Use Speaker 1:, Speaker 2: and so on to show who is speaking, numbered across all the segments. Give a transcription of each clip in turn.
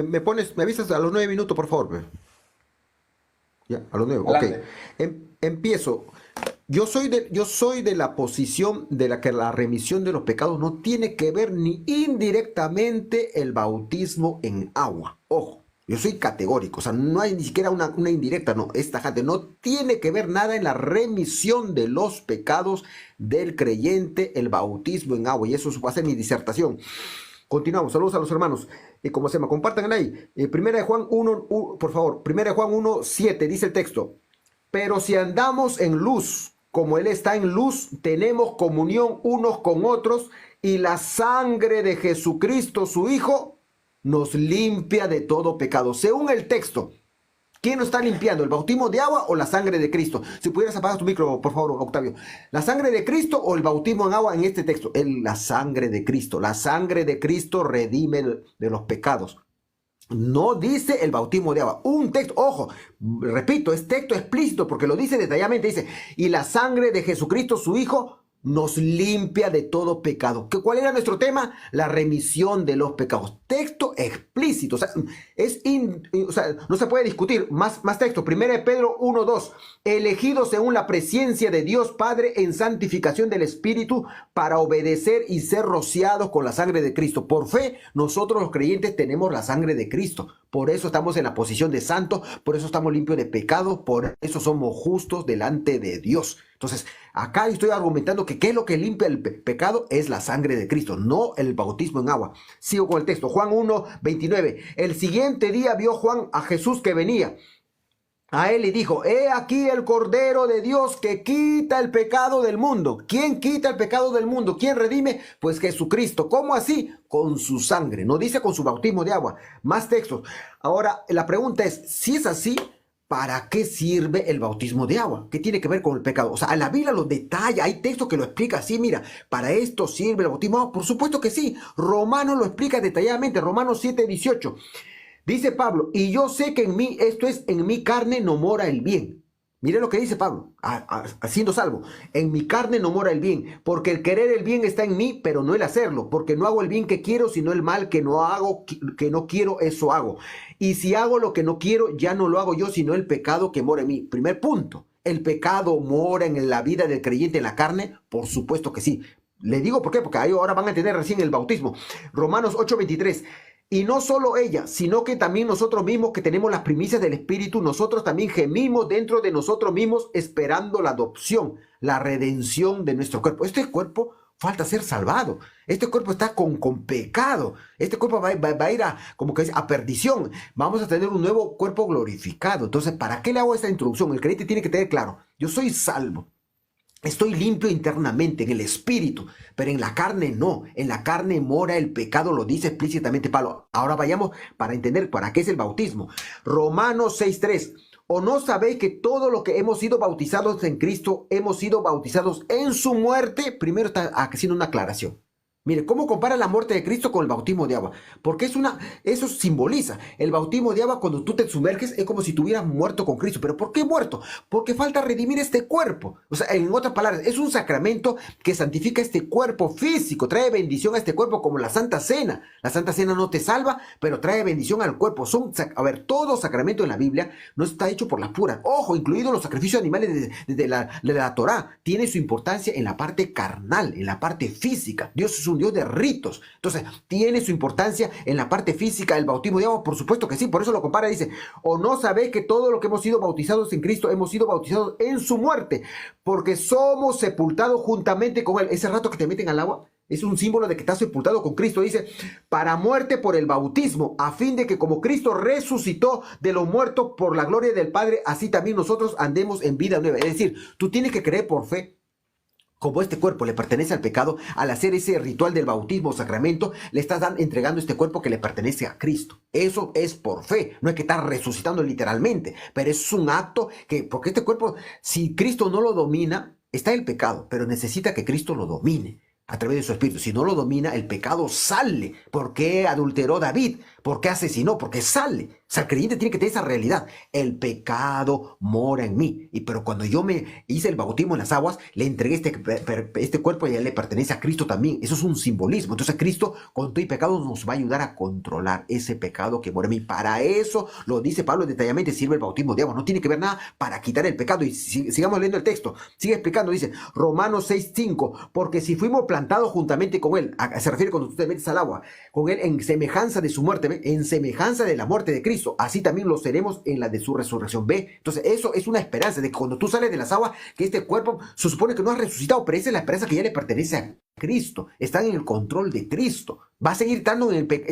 Speaker 1: Me avisas a los 9 minutos, por favor. Ya, a los 9, ok.
Speaker 2: Adelante.
Speaker 1: Empiezo. Yo soy de la posición de la que la remisión de los pecados no tiene que ver ni indirectamente el bautismo en agua. Ojo, yo soy categórico, o sea, no hay ni siquiera una indirecta, no, es tajante. No tiene que ver nada en la remisión de los pecados del creyente el bautismo en agua, y eso va a ser mi disertación. Continuamos, saludos a los hermanos. ¿Cómo se llama? Compartan ahí. Primera de Juan 1, por favor, Primera de Juan 1, 7, dice el texto. Pero si andamos en luz, como Él está en luz, tenemos comunión unos con otros, y la sangre de Jesucristo, su Hijo, nos limpia de todo pecado. Según el texto, ¿quién nos está limpiando? ¿El bautismo de agua o la sangre de Cristo? Si pudieras apagar tu micro, por favor, Octavio. ¿La sangre de Cristo o el bautismo en agua en este texto? La sangre de Cristo. La sangre de Cristo redime de los pecados. No dice el bautismo de agua. Un texto, ojo, repito, es texto explícito porque lo dice detalladamente. Dice, y la sangre de Jesucristo, su Hijo, nos limpia de todo pecado. ¿Cuál era nuestro tema? La remisión de los pecados. Texto explícito. O sea, o sea, no se puede discutir. Más texto. Primera de Pedro 1:2. Elegidos según la presencia de Dios Padre en santificación del Espíritu para obedecer y ser rociados con la sangre de Cristo. Por fe, nosotros los creyentes tenemos la sangre de Cristo. Por eso estamos en la posición de santos. Por eso estamos limpios de pecado. Por eso somos justos delante de Dios. Entonces, acá estoy argumentando que qué es lo que limpia el pecado es la sangre de Cristo, no el bautismo en agua. Sigo con el texto, Juan 1:29. El siguiente día vio Juan a Jesús que venía a él y dijo, he aquí el Cordero de Dios que quita el pecado del mundo. ¿Quién quita el pecado del mundo? ¿Quién redime? Pues Jesucristo. ¿Cómo así? Con su sangre. No dice con su bautismo de agua. Más textos. Ahora, la pregunta es, si es así, ¿para qué sirve el bautismo de agua? ¿Qué tiene que ver con el pecado? O sea, la Biblia lo detalla, hay texto que lo explica así, mira, ¿para esto sirve el bautismo de agua? Por supuesto que sí, Romanos lo explica detalladamente, Romanos 7:18. Dice Pablo, y yo sé que en mí, esto es, en mi carne no mora el bien. Mire lo que dice Pablo, haciendo salvo. En mi carne no mora el bien, porque el querer el bien está en mí, pero no el hacerlo, porque no hago el bien que quiero, sino el mal que no hago, que no quiero, eso hago. Y si hago lo que no quiero, ya no lo hago yo, sino el pecado que mora en mí. Primer punto, ¿el pecado mora en la vida del creyente en la carne? Por supuesto que sí. Le digo por qué, porque ahí ahora van a entender recién el bautismo. Romanos 8:23. Y no solo ella, sino que también nosotros mismos que tenemos las primicias del Espíritu, nosotros también gemimos dentro de nosotros mismos esperando la adopción, la redención de nuestro cuerpo. Este cuerpo falta ser salvado. Este cuerpo está con pecado. Este cuerpo va a ir como que a perdición. Vamos a tener un nuevo cuerpo glorificado. Entonces, ¿para qué le hago esta introducción? El creyente tiene que tener claro, yo soy salvo. Estoy limpio internamente en el espíritu, pero en la carne no. En la carne mora el pecado, lo dice explícitamente Pablo. Ahora vayamos para entender para qué es el bautismo. Romanos 6:3. ¿O no sabéis que todo lo que hemos sido bautizados en Cristo, hemos sido bautizados en su muerte? Primero está haciendo una aclaración. Mire, ¿cómo compara la muerte de Cristo con el bautismo de agua? Porque eso simboliza. El bautismo de agua, cuando tú te sumerges, es como si tuvieras muerto con Cristo. ¿Pero por qué muerto? Porque falta redimir este cuerpo. O sea, en otras palabras, es un sacramento que santifica este cuerpo físico, trae bendición a este cuerpo como la Santa Cena. La Santa Cena no te salva, pero trae bendición al cuerpo. Todo sacramento en la Biblia no está hecho por las puras. Ojo, incluidos los sacrificios animales de la Torá. Tiene su importancia en la parte carnal, en la parte física. Dios es un Dios de ritos. Entonces, ¿tiene su importancia en la parte física el bautismo de agua? Por supuesto que sí, por eso lo compara, dice, ¿o no sabéis que todo lo que hemos sido bautizados en Cristo, hemos sido bautizados en su muerte? Porque somos sepultados juntamente con Él. Ese rato que te meten al agua es un símbolo de que estás sepultado con Cristo. Dice, para muerte por el bautismo, a fin de que como Cristo resucitó de los muertos por la gloria del Padre, así también nosotros andemos en vida nueva. Es decir, tú tienes que creer por fe. Como este cuerpo le pertenece al pecado, al hacer ese ritual del bautismo o sacramento, le estás entregando este cuerpo que le pertenece a Cristo. Eso es por fe, no es que estás resucitando literalmente, pero es un acto porque este cuerpo, si Cristo no lo domina, está el pecado, pero necesita que Cristo lo domine a través de su espíritu. Si no lo domina, el pecado sale. ¿Por qué adulteró David? ¿Por qué asesinó? Porque sale. O sea, el creyente tiene que tener esa realidad. El pecado mora en mí. Pero cuando yo me hice el bautismo en las aguas, le entregué este cuerpo y ya le pertenece a Cristo también. Eso es un simbolismo. Entonces Cristo con todo y pecado nos va a ayudar a controlar ese pecado que mora en mí. Para eso lo dice Pablo detalladamente, sirve el bautismo de agua. No tiene que ver nada para quitar el pecado. Y sigamos leyendo el texto. Sigue explicando. Dice Romanos 6:5. Porque si fuimos plantados juntamente con él, se refiere cuando tú te metes al agua, con él en semejanza de su muerte, ¿ve? En semejanza de la muerte de Cristo, así también lo seremos en la de su resurrección. ¿Ve? Entonces eso es una esperanza de que cuando tú sales de las aguas, que este cuerpo se supone que no ha resucitado, pero esa es la esperanza que ya le pertenece a Cristo. Están en el control de Cristo. ¿Va a seguir estando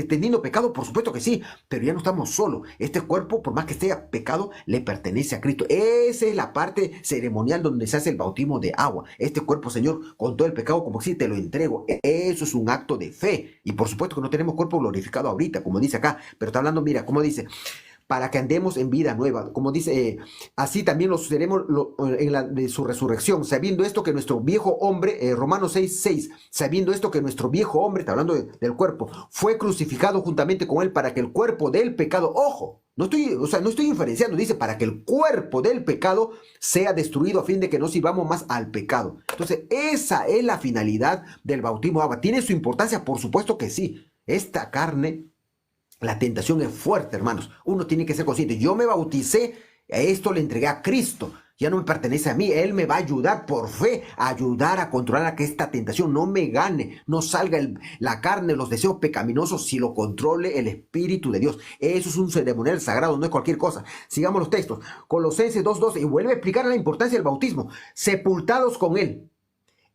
Speaker 1: teniendo pecado? Por supuesto que sí, pero ya no estamos solos. Este cuerpo, por más que esté pecado, le pertenece a Cristo. Esa es la parte ceremonial donde se hace el bautismo de agua. Este cuerpo, Señor, con todo el pecado, como si te lo entrego. Eso es un acto de fe. Y por supuesto que no tenemos cuerpo glorificado ahorita, como dice acá, pero está hablando, mira, como dice, para que andemos en vida nueva, como dice, así también lo seremos en la de su resurrección, sabiendo esto que nuestro viejo hombre, Romanos 6:6, sabiendo esto que nuestro viejo hombre, está hablando del cuerpo, fue crucificado juntamente con él para que el cuerpo del pecado, ojo, no estoy inferenciando, dice para que el cuerpo del pecado sea destruido a fin de que no sirvamos más al pecado. Entonces, esa es la finalidad del bautismo de agua. ¿Tiene su importancia? Por supuesto que sí. Esta carne, la tentación es fuerte, hermanos. Uno tiene que ser consciente. Yo me bauticé, esto le entregué a Cristo. Ya no me pertenece a mí. Él me va a ayudar por fe, a ayudar a controlar a que esta tentación no me gane, no salga la carne, los deseos pecaminosos, si lo controle el Espíritu de Dios. Eso es un ceremonial sagrado, no es cualquier cosa. Sigamos los textos. Colosenses 2:12 y vuelve a explicar la importancia del bautismo. Sepultados con Él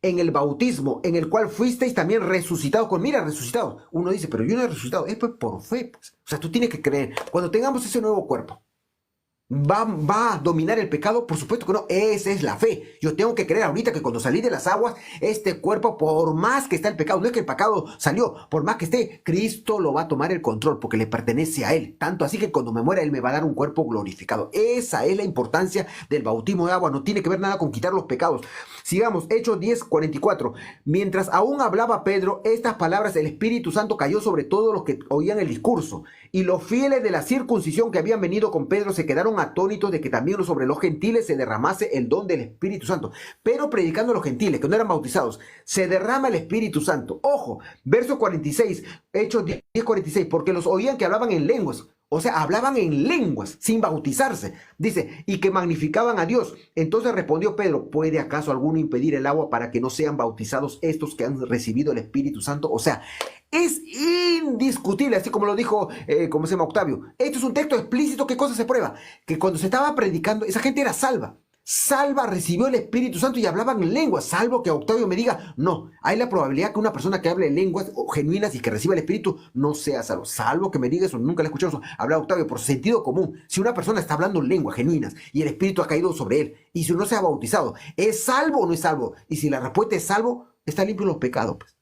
Speaker 1: en el bautismo, en el cual fuisteis también resucitados con, mira, resucitados. Uno dice, pero yo no he resucitado. Es pues por fe, pues. O sea, tú tienes que creer. Cuando tengamos ese nuevo cuerpo, ¿va a dominar el pecado? Por supuesto que no. Esa es la fe. Yo tengo que creer ahorita que cuando salí de las aguas, este cuerpo, por más que está el pecado, no es que el pecado salió, por más que esté, Cristo lo va a tomar el control porque le pertenece a Él. Tanto así que cuando me muera, Él me va a dar un cuerpo glorificado. Esa es la importancia del bautismo de agua. No tiene que ver nada con quitar los pecados. Sigamos, Hechos 10:44. Mientras aún hablaba Pedro, estas palabras, el Espíritu Santo cayó sobre todos los que oían el discurso. Y los fieles de la circuncisión que habían venido con Pedro se quedaron atónitos de que también sobre los gentiles se derramase el don del Espíritu Santo. Pero predicando a los gentiles que no eran bautizados, se derrama el Espíritu Santo. Ojo, verso 46, Hechos 10:46, porque los oían que hablaban en lenguas. O sea, hablaban en lenguas sin bautizarse. Dice, y que magnificaban a Dios. Entonces respondió Pedro, ¿puede acaso alguno impedir el agua para que no sean bautizados estos que han recibido el Espíritu Santo? O sea, es indiscutible, así como lo dijo, ¿cómo se llama? Octavio. Esto es un texto explícito. ¿Qué cosa se prueba? Que cuando se estaba predicando, esa gente era salva. Salva recibió el Espíritu Santo y hablaban en lenguas, salvo que Octavio me diga, no, hay la probabilidad que una persona que hable en lenguas genuinas y que reciba el Espíritu no sea salvo, salvo que me diga eso, nunca le he escuchado eso, habla Octavio por sentido común. Si una persona está hablando en lenguas genuinas y el Espíritu ha caído sobre él y si no se ha bautizado, ¿es salvo o no es salvo? Y si la respuesta es salvo, está limpio de los pecados, pues.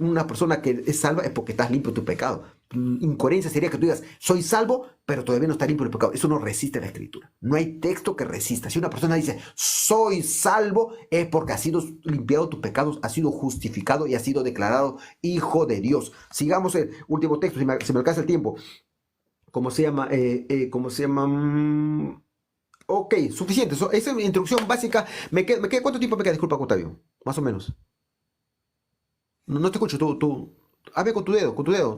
Speaker 1: Una persona que es salva es porque estás limpio de tu pecado. Incoherencia sería que tú digas, soy salvo, pero todavía no está limpio del pecado. Eso no resiste la Escritura. No hay texto que resista. Si una persona dice, soy salvo, es porque ha sido limpiado tus pecados, ha sido justificado y ha sido declarado hijo de Dios. Sigamos el último texto, si me alcanza el tiempo. ¿Cómo se llama? ¿Cómo se llama? Ok, suficiente. Esa es mi introducción básica. ¿Cuánto tiempo me queda? Disculpa, Octavio. Más o menos. No te escucho, tú. Hazme con tu dedo,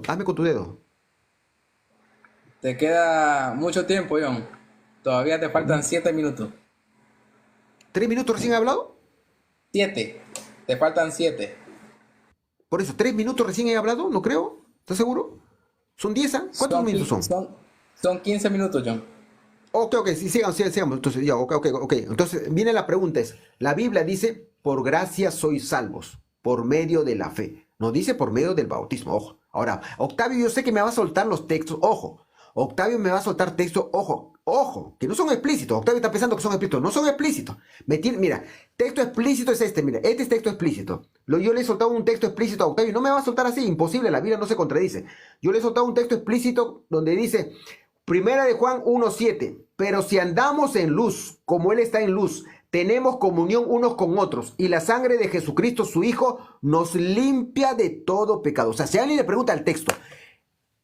Speaker 1: hazme con tu dedo.
Speaker 2: Te queda mucho tiempo, John. Todavía te faltan 7 minutos.
Speaker 1: ¿3 minutos recién he hablado?
Speaker 2: 7. Te faltan 7.
Speaker 1: Por eso, 3 minutos recién he hablado, no creo. ¿Estás seguro? ¿Son 10? ¿Cuántos minutos son?
Speaker 2: Son 15 minutos, John.
Speaker 1: Ok, sí, sigamos. Entonces, ya, ok. Entonces, viene la pregunta, la Biblia dice, por gracia sois salvos, por medio de la fe. No dice por medio del bautismo, ojo. Ahora, Octavio, yo sé que me va a soltar los textos, ojo. Octavio me va a soltar textos, ojo, que no son explícitos. Octavio está pensando que son explícitos, no son explícitos. Mira, texto explícito es este, mira, este es texto explícito. Yo le he soltado un texto explícito a Octavio, no me va a soltar así, imposible, la Biblia no se contradice. Yo le he soltado un texto explícito donde dice, Primera de Juan 1:7, pero si andamos en luz, como Él está en luz, tenemos comunión unos con otros y la sangre de Jesucristo, su Hijo, nos limpia de todo pecado. O sea, si alguien le pregunta al texto,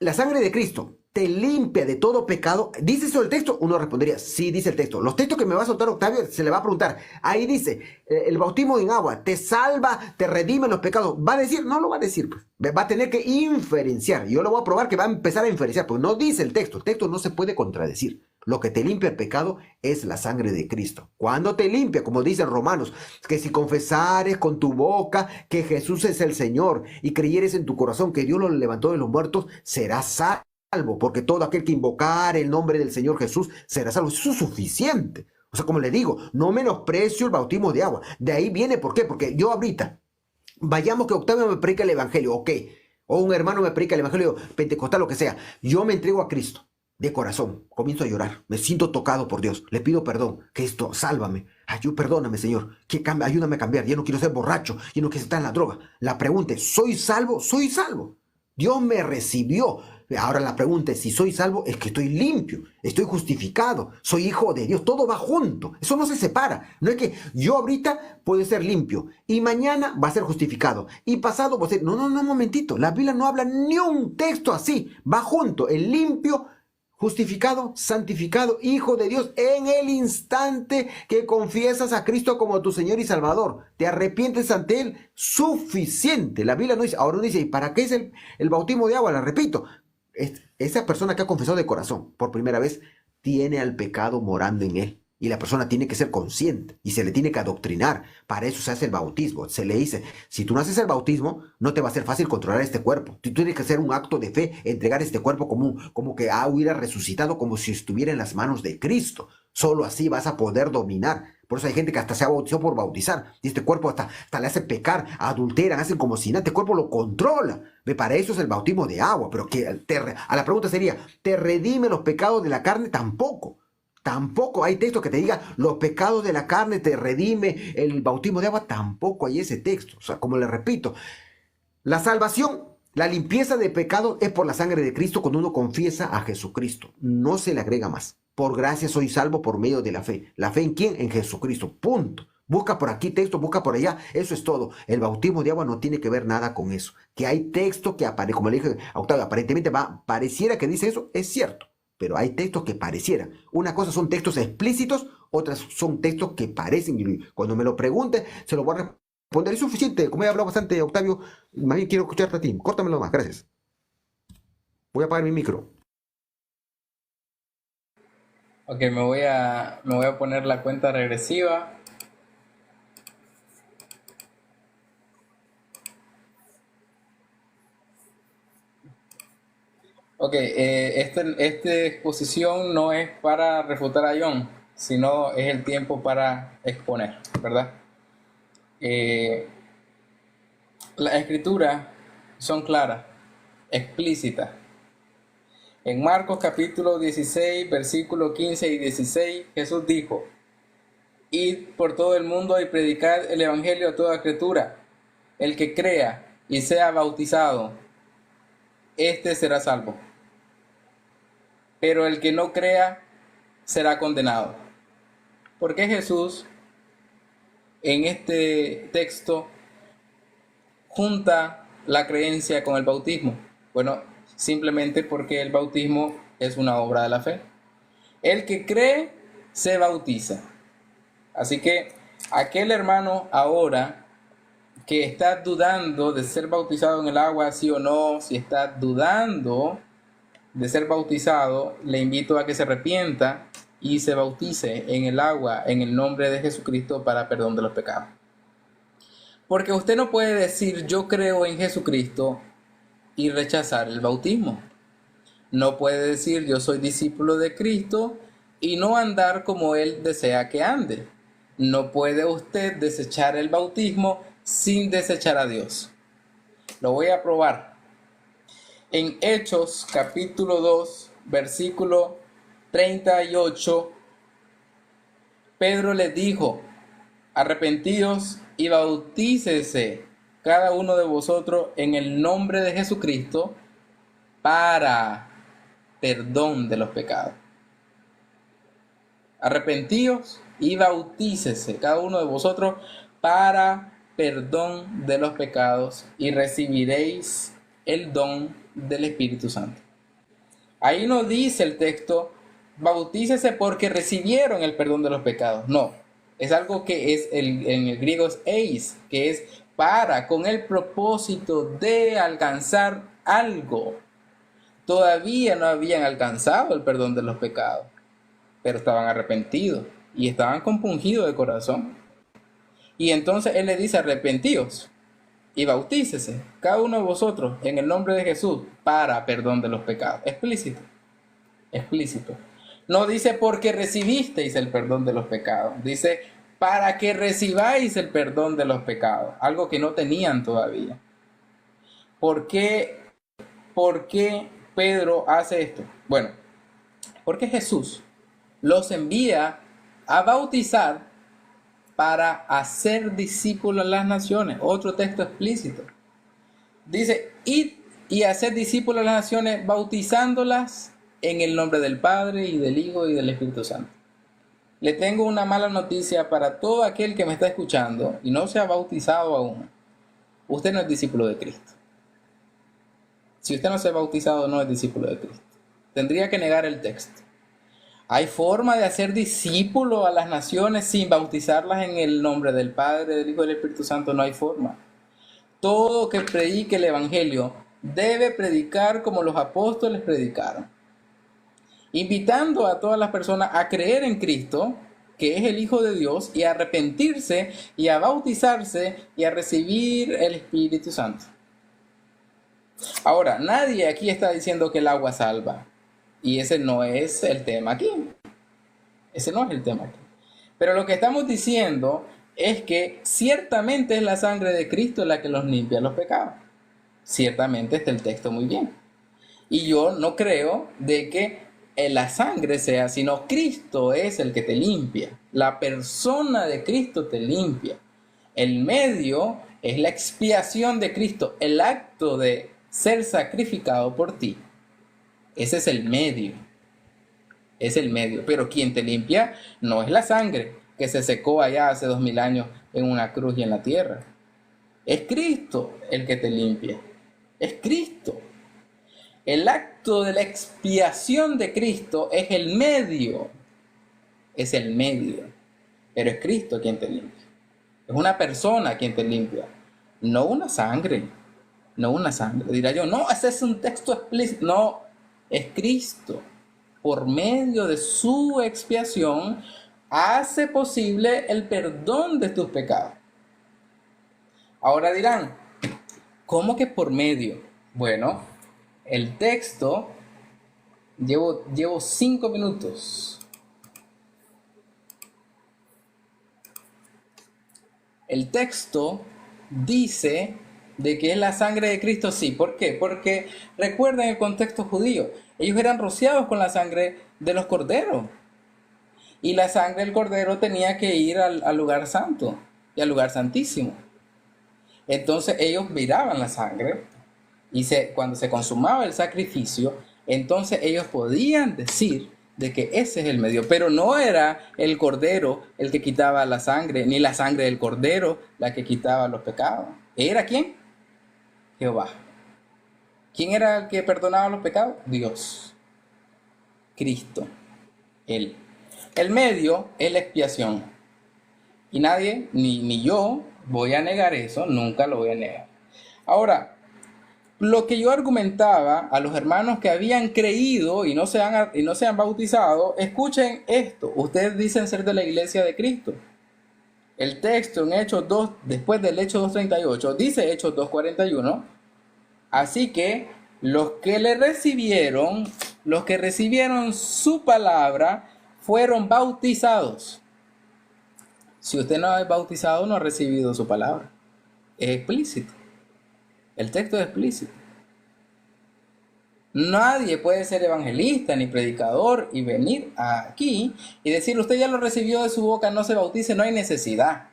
Speaker 1: la sangre de Cristo te limpia de todo pecado. ¿Dice eso el texto? Uno respondería, sí, dice el texto. Los textos que me va a soltar Octavio, se le va a preguntar. Ahí dice, el bautismo en agua te salva, te redime los pecados. ¿Va a decir? No lo va a decir. Pues. Va a tener que inferenciar. Yo lo voy a probar que va a empezar a inferenciar, porque no dice el texto. El texto no se puede contradecir. Lo que te limpia el pecado es la sangre de Cristo. Cuando te limpia, como dicen Romanos, que si confesares con tu boca que Jesús es el Señor y creyeres en tu corazón que Dios lo levantó de los muertos, serás salvo, porque todo aquel que invocar el nombre del Señor Jesús será salvo. Eso es suficiente. O sea, como le digo, no menosprecio el bautismo de agua. De ahí viene, ¿por qué? Porque yo ahorita, vayamos que Octavio me predica el evangelio, ok, o un hermano me predica el evangelio pentecostal, lo que sea, yo me entrego a Cristo. De corazón, comienzo a llorar, me siento tocado por Dios, le pido perdón, que esto, sálvame, perdóname Señor, ayúdame a cambiar, ya no quiero ser borracho, ya no quiero estar en la droga. La pregunta es, ¿soy salvo? Soy salvo. Dios me recibió. Ahora la pregunta es, si soy salvo, es que estoy limpio, estoy justificado, soy hijo de Dios, todo va junto, eso no se separa. No es que yo ahorita puedo ser limpio y mañana va a ser justificado y pasado va a ser, no, un momentito, la Biblia no habla ni un texto así, va junto, el limpio, justificado, santificado, hijo de Dios, en el instante que confiesas a Cristo como tu Señor y Salvador, te arrepientes ante Él, suficiente. La Biblia no dice, ahora no dice, ¿y para qué es el bautismo de agua? La repito, esa persona que ha confesado de corazón por primera vez, tiene al pecado morando en él. Y la persona tiene que ser consciente y se le tiene que adoctrinar. Para eso se hace el bautismo. Se le dice, si tú no haces el bautismo, no te va a ser fácil controlar este cuerpo. Tú tienes que hacer un acto de fe, entregar este cuerpo como que hubiera resucitado, como si estuviera en las manos de Cristo. Solo así vas a poder dominar. Por eso hay gente que hasta se ha bautizado por bautizar. Y este cuerpo hasta le hace pecar, adulteran, hacen como si nada. Este cuerpo lo controla. Para eso es el bautismo de agua. Pero a la pregunta sería, ¿te redime los pecados de la carne? Tampoco. Tampoco hay texto que te diga los pecados de la carne te redime el bautismo de agua. Tampoco hay ese texto. O sea, como le repito, la salvación, la limpieza de pecados es por la sangre de Cristo cuando uno confiesa a Jesucristo. No se le agrega más. Por gracia soy salvo por medio de la fe. ¿La fe en quién? En Jesucristo. Punto. Busca por aquí texto, busca por allá. Eso es todo. El bautismo de agua no tiene que ver nada con eso. Que hay texto que aparece, como le dije a Octavio, aparentemente pareciera que dice eso, es cierto. Pero hay textos que parecieran. Una cosa son textos explícitos, otras son textos que parecen. Y cuando me lo pregunte, se lo voy a responder. Es suficiente. Como he hablado bastante, Octavio, más bien quiero escucharte a ti. Córtamelo más. Gracias. Voy a apagar mi micro.
Speaker 2: Ok, me voy a poner la cuenta regresiva. Ok, esta exposición no es para refutar a John, sino es el tiempo para exponer, ¿verdad? Las escrituras son claras, explícitas. En Marcos capítulo 16, versículos 15 y 16, Jesús dijo, id por todo el mundo y predicad el evangelio a toda criatura. El que crea y sea bautizado, éste será salvo. Pero el que no crea será condenado. ¿Por qué Jesús en este texto junta la creencia con el bautismo? Bueno, simplemente porque el bautismo es una obra de la fe. El que cree se bautiza. Así que aquel hermano ahora que está dudando de ser bautizado en el agua, sí o no, si está dudando de ser bautizado, le invito a que se arrepienta y se bautice en el agua en el nombre de Jesucristo para perdón de los pecados. Porque usted no puede decir yo creo en Jesucristo y rechazar el bautismo. No puede decir yo soy discípulo de Cristo y no andar como Él desea que ande. No puede usted desechar el bautismo sin desechar a Dios. Lo voy a probar. En Hechos capítulo 2, versículo 38, Pedro les dijo, arrepentíos y bautícese cada uno de vosotros en el nombre de Jesucristo para perdón de los pecados. Arrepentíos y bautícese cada uno de vosotros para perdón de los pecados y recibiréis el don del Espíritu Santo. Ahí no dice el texto, bautícese porque recibieron el perdón de los pecados. No, es algo que es en el griego es eis, que es para, con el propósito de alcanzar algo. Todavía no habían alcanzado el perdón de los pecados, pero estaban arrepentidos y estaban compungidos de corazón. Y entonces él le dice, arrepentíos y bautícese cada uno de vosotros en el nombre de Jesús para perdón de los pecados. Explícito, explícito. No dice porque recibisteis el perdón de los pecados, dice para que recibáis el perdón de los pecados, algo que no tenían todavía. ¿Por qué Pedro hace esto? Bueno, porque Jesús los envía a bautizar para hacer discípulos a las naciones. Otro texto explícito. Dice, id y hacer discípulos a las naciones bautizándolas en el nombre del Padre y del Hijo y del Espíritu Santo. Le tengo una mala noticia para todo aquel que me está escuchando y no se ha bautizado aún. Usted no es discípulo de Cristo. Si usted no se ha bautizado, no es discípulo de Cristo. Tendría que negar el texto. ¿Hay forma de hacer discípulos a las naciones sin bautizarlas en el nombre del Padre, del Hijo y del Espíritu Santo? No hay forma. Todo que predique el Evangelio debe predicar como los apóstoles predicaron, invitando a todas las personas a creer en Cristo, que es el Hijo de Dios, y a arrepentirse, y a bautizarse, y a recibir el Espíritu Santo. Ahora, nadie aquí está diciendo que el agua salva. Y ese no es el tema aquí. Ese no es el tema aquí. Pero lo que estamos diciendo es que ciertamente es la sangre de Cristo la que los limpia los pecados. Ciertamente está el texto muy bien. Y yo no creo de que la sangre sea, sino Cristo es el que te limpia. La persona de Cristo te limpia. El medio es la expiación de Cristo, el acto de ser sacrificado por ti. Ese es el medio. Es el medio. Pero quien te limpia no es la sangre que se secó allá hace 2000 años en una cruz y en la tierra. Es Cristo el que te limpia. Es Cristo. El acto de la expiación de Cristo es el medio. Es el medio. Pero es Cristo quien te limpia. Es una persona quien te limpia. No una sangre. No una sangre. Dirá yo, no, ese es un texto explícito. No. Es Cristo, por medio de su expiación, hace posible el perdón de tus pecados. Ahora dirán, ¿cómo que por medio? Bueno, el texto, llevo 5 minutos. El texto dice de que es la sangre de Cristo, sí. ¿Por qué? Porque recuerden el contexto judío. Ellos eran rociados con la sangre de los corderos. Y la sangre del cordero tenía que ir al lugar santo y al lugar santísimo. Entonces ellos miraban la sangre y cuando se consumaba el sacrificio, entonces ellos podían decir de que ese es el medio. Pero no era el cordero el que quitaba la sangre, ni la sangre del cordero la que quitaba los pecados. ¿Era quién? Jehová. ¿Quién era el que perdonaba los pecados? Dios. Cristo. Él. El medio es la expiación. Y nadie, ni yo, voy a negar eso. Nunca lo voy a negar. Ahora, lo que yo argumentaba a los hermanos que habían creído y no se han bautizado, escuchen esto. Ustedes dicen ser de la iglesia de Cristo. El texto en Hechos 2, después del Hechos 2:38, dice Hechos 2:41, así que los que recibieron su palabra, fueron bautizados. Si usted no es bautizado, no ha recibido su palabra. Es explícito. El texto es explícito. Nadie puede ser evangelista ni predicador y venir aquí y decir, usted ya lo recibió de su boca, no se bautice, no hay necesidad.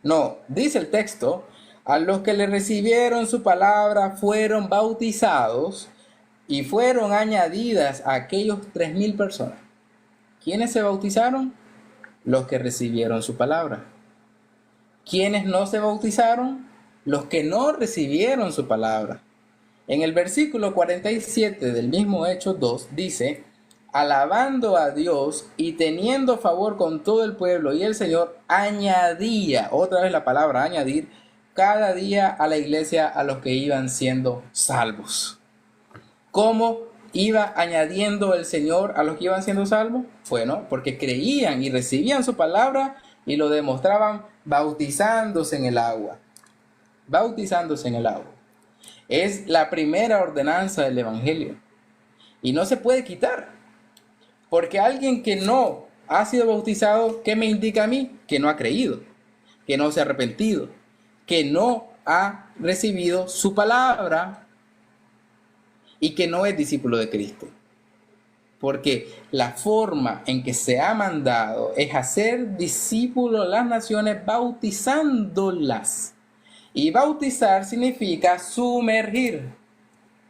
Speaker 2: No, dice el texto, a los que le recibieron su palabra fueron bautizados y fueron añadidas a aquellos 3,000 personas. ¿Quiénes se bautizaron? Los que recibieron su palabra. ¿Quiénes no se bautizaron? Los que no recibieron su palabra. En el versículo 47 del mismo Hechos 2 dice, alabando a Dios y teniendo favor con todo el pueblo, y el Señor añadía, otra vez la palabra añadir, cada día a la iglesia a los que iban siendo salvos. ¿Cómo iba añadiendo el Señor a los que iban siendo salvos? Bueno, porque creían y recibían su palabra y lo demostraban bautizándose en el agua. Bautizándose en el agua. Es la primera ordenanza del Evangelio. Y no se puede quitar. Porque alguien que no ha sido bautizado, ¿qué me indica a mí? Que no ha creído, que no se ha arrepentido, que no ha recibido su palabra y que no es discípulo de Cristo. Porque la forma en que se ha mandado es hacer discípulos a las naciones bautizándolas. Y bautizar significa sumergir.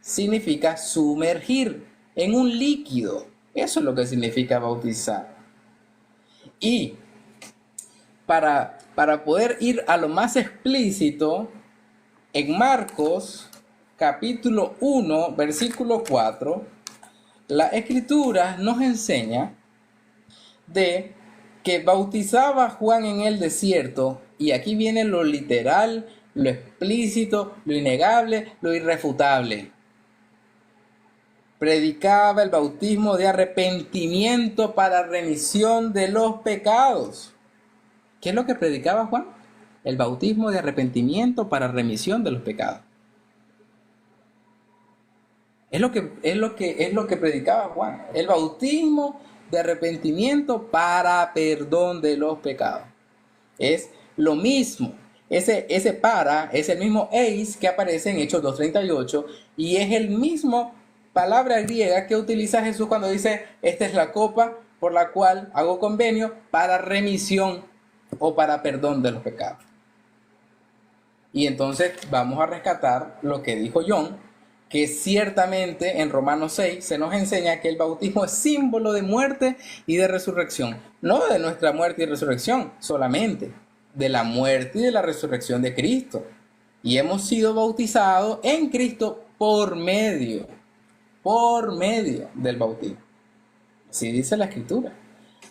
Speaker 2: Significa sumergir en un líquido. Eso es lo que significa bautizar. Y para poder ir a lo más explícito, en Marcos capítulo 1, versículo 4, la Escritura nos enseña de que bautizaba a Juan en el desierto, y aquí viene lo literal, lo explícito, lo innegable, lo irrefutable. Predicaba el bautismo de arrepentimiento para remisión de los pecados. ¿Qué es lo que predicaba Juan? El bautismo de arrepentimiento para remisión de los pecados. Es lo que predicaba Juan. El bautismo de arrepentimiento para perdón de los pecados. Es lo mismo. Ese para es el mismo eis que aparece en Hechos 2:38 y es el mismo palabra griega que utiliza Jesús cuando dice, esta es la copa por la cual hago convenio para remisión o para perdón de los pecados. Y entonces vamos a rescatar lo que dijo John, que ciertamente en Romanos 6 se nos enseña que el bautismo es símbolo de muerte y de resurrección. No de nuestra muerte y resurrección solamente, de la muerte y de la resurrección de Cristo. Y hemos sido bautizados en Cristo por medio del bautismo. Así dice la Escritura.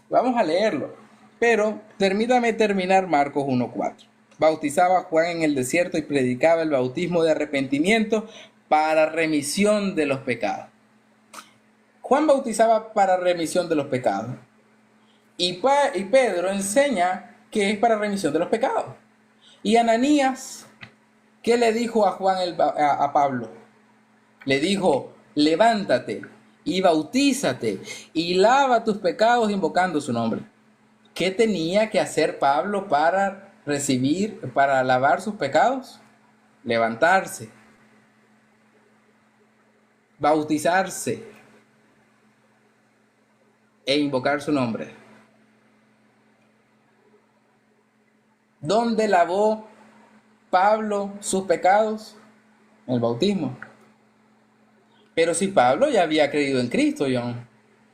Speaker 2: Vamos a leerlo. Pero permítame terminar Marcos 1:4. Bautizaba a Juan en el desierto y predicaba el bautismo de arrepentimiento para remisión de los pecados. Juan bautizaba para remisión de los pecados. Y Pedro enseña que es para remisión de los pecados. Y Ananías, ¿qué le dijo a Juan a Pablo? Le dijo, levántate y bautízate y lava tus pecados invocando su nombre. ¿Qué tenía que hacer Pablo para lavar sus pecados? Levantarse, bautizarse e invocar su nombre. ¿Dónde lavó Pablo sus pecados? En el bautismo. Pero si Pablo ya había creído en Cristo, John,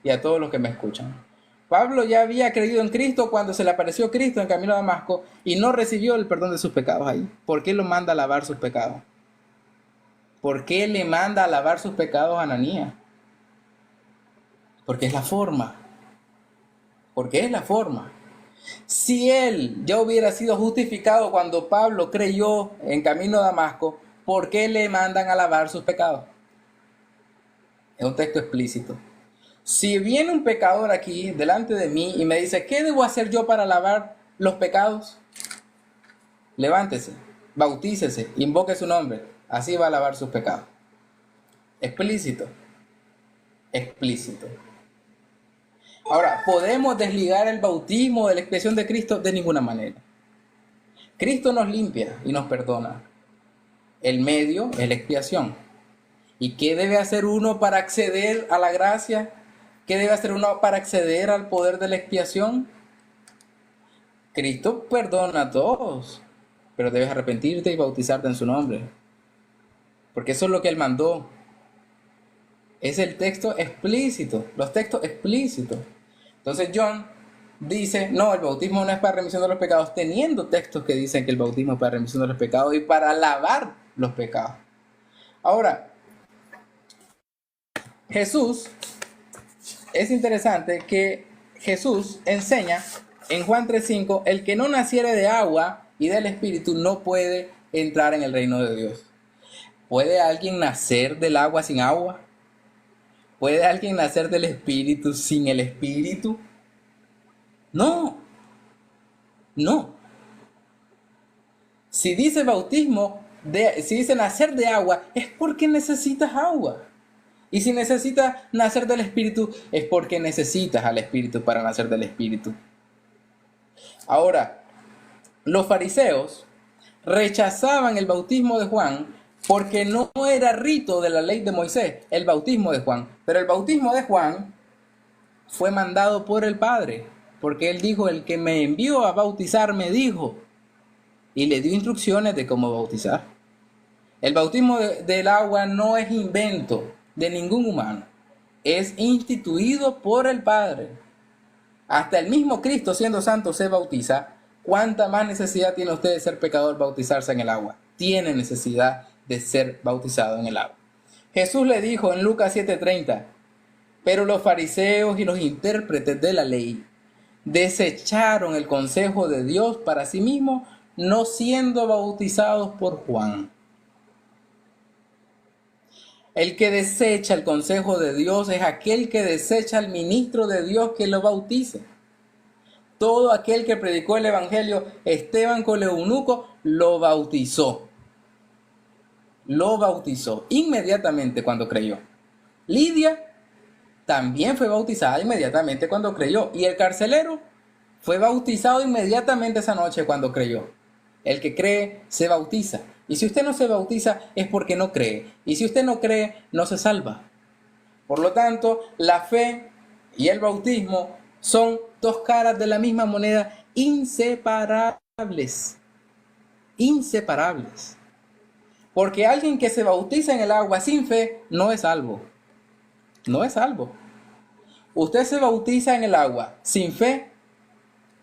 Speaker 2: y a todos los que me escuchan. Pablo ya había creído en Cristo cuando se le apareció Cristo en camino a Damasco y no recibió el perdón de sus pecados ahí. ¿Por qué lo manda a lavar sus pecados? ¿Por qué le manda a lavar sus pecados a Ananías? Porque es la forma. Porque es la forma. Si él ya hubiera sido justificado cuando Pablo creyó en camino a Damasco, ¿por qué le mandan a lavar sus pecados? Es un texto explícito. Si viene un pecador aquí delante de mí y me dice, ¿qué debo hacer yo para lavar los pecados? Levántese, bautícese, invoque su nombre. Así va a lavar sus pecados. Explícito. Explícito. Ahora, ¿podemos desligar el bautismo de la expiación de Cristo? De ninguna manera. Cristo nos limpia y nos perdona. El medio es la expiación. ¿Y qué debe hacer uno para acceder a la gracia? ¿Qué debe hacer uno para acceder al poder de la expiación? Cristo perdona a todos, pero debes arrepentirte y bautizarte en su nombre. Porque eso es lo que Él mandó. Es el texto explícito, los textos explícitos. Entonces John dice, no, el bautismo no es para remisión de los pecados, teniendo textos que dicen que el bautismo es para remisión de los pecados y para lavar los pecados. Ahora, Jesús, es interesante que Jesús enseña en Juan 3:5, el que no naciere de agua y del Espíritu no puede entrar en el reino de Dios. ¿Puede alguien nacer del agua sin agua? ¿Puede alguien nacer del Espíritu sin el Espíritu? No, no. Si dice si dice nacer de agua, es porque necesitas agua. Y si necesitas nacer del Espíritu, es porque necesitas al Espíritu para nacer del Espíritu. Ahora, los fariseos rechazaban el bautismo de Juan porque no era rito de la ley de Moisés, el bautismo de Juan. Pero el bautismo de Juan fue mandado por el Padre, porque él dijo, el que me envió a bautizar me dijo, y le dio instrucciones de cómo bautizar. El bautismo del agua no es invento de ningún humano, es instituido por el Padre. Hasta el mismo Cristo, siendo santo, se bautiza. ¿Cuánta más necesidad tiene usted de ser pecador bautizarse en el agua? Tiene necesidad de ser bautizado en el agua. Jesús le dijo en Lucas 7:30, pero los fariseos y los intérpretes de la ley desecharon el consejo de Dios para sí mismos, no siendo bautizados por Juan. El que desecha el consejo de Dios es aquel que desecha al ministro de Dios que lo bautice. Todo aquel que predicó el evangelio, Esteban con el eunuco, lo bautizó. Lo bautizó inmediatamente cuando creyó. Lidia también fue bautizada inmediatamente cuando creyó. Y el carcelero fue bautizado inmediatamente esa noche cuando creyó. El que cree se bautiza. Y si usted no se bautiza es porque no cree. Y si usted no cree, no se salva. Por lo tanto, la fe y el bautismo son dos caras de la misma moneda, inseparables. Inseparables. Porque alguien que se bautiza en el agua sin fe no es salvo. No es salvo. Usted se bautiza en el agua sin fe,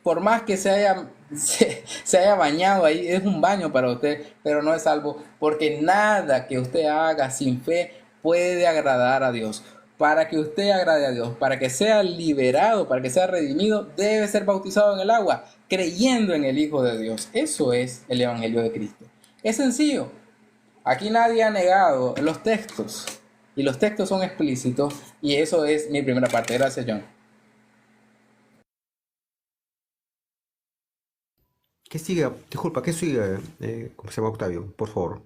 Speaker 2: por más que se haya bañado ahí, es un baño para usted, pero no es salvo, porque nada que usted haga sin fe puede agradar a Dios. Para que usted agrade a Dios, para que sea liberado, para que sea redimido, debe ser bautizado en el agua, creyendo en el Hijo de Dios. Eso es el Evangelio de Cristo. Es sencillo. Aquí nadie ha negado los textos, y los textos son explícitos, y eso es mi primera parte. Gracias, John.
Speaker 1: ¿Qué sigue? Disculpa, ¿qué sigue? ¿Cómo se llama, Octavio? Por favor.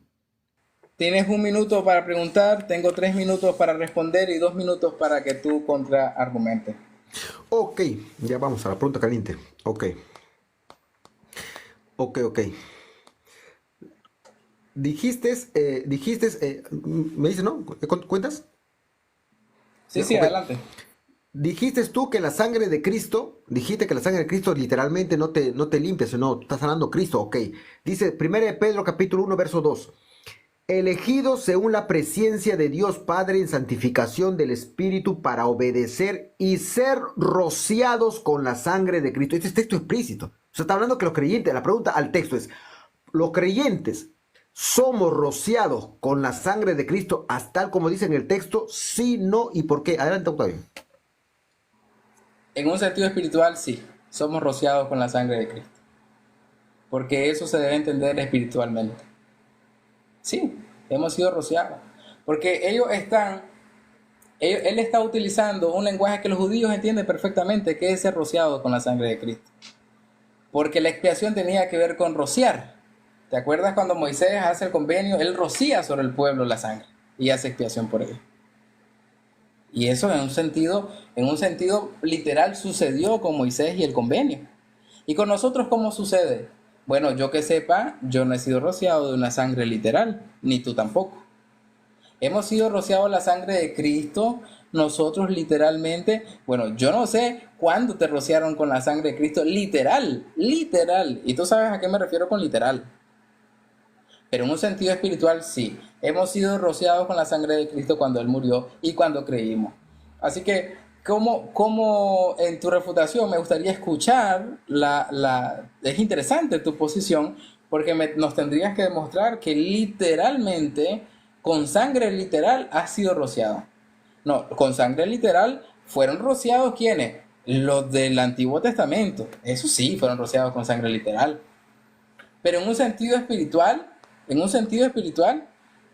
Speaker 2: Tienes 1 minuto para preguntar, tengo 3 minutos para responder y 2 minutos para que tú contraargumentes.
Speaker 1: Ok, ya vamos a la pregunta caliente. Ok. Dijiste, me dices, ¿no? ¿Cuentas?
Speaker 2: Sí,
Speaker 1: Ok.
Speaker 2: adelante.
Speaker 1: Dijiste tú que la sangre de Cristo, dijiste que la sangre de Cristo literalmente no te limpia, sino está sanando Cristo, ok. Dice 1 Pedro capítulo 1, verso 2. Elegidos según la presencia de Dios Padre en santificación del Espíritu para obedecer y ser rociados con la sangre de Cristo. Este es texto explícito. O sea, está hablando que los creyentes, la pregunta al texto es, ¿los creyentes somos rociados con la sangre de Cristo, hasta tal como dice en el texto? Sí, no y por qué. Adelante, Octavio.
Speaker 2: En un sentido espiritual, sí, somos rociados con la sangre de Cristo. Porque eso se debe entender espiritualmente. Sí, hemos sido rociados. Porque él está utilizando un lenguaje que los judíos entienden perfectamente, que es ser rociado con la sangre de Cristo. Porque la expiación tenía que ver con rociar. ¿Te acuerdas cuando Moisés hace el convenio? Él rocía sobre el pueblo la sangre y hace expiación por ellos. Y eso en un sentido literal sucedió con Moisés y el convenio. ¿Y con nosotros cómo sucede? Bueno, yo que sepa, yo no he sido rociado de una sangre literal, ni tú tampoco. Hemos sido rociados la sangre de Cristo, nosotros literalmente. Bueno, yo no sé cuándo te rociaron con la sangre de Cristo, literal. Y tú sabes a qué me refiero con literal. Pero en un sentido espiritual, sí. Hemos sido rociados con la sangre de Cristo cuando Él murió y cuando creímos. Así que, como en tu refutación me gustaría escuchar es interesante tu posición, porque nos tendrías que demostrar que literalmente, con sangre literal, has sido rociado. No, con sangre literal fueron rociados ¿quiénes? Los del Antiguo Testamento. Eso sí, fueron rociados con sangre literal. Pero en un sentido espiritual,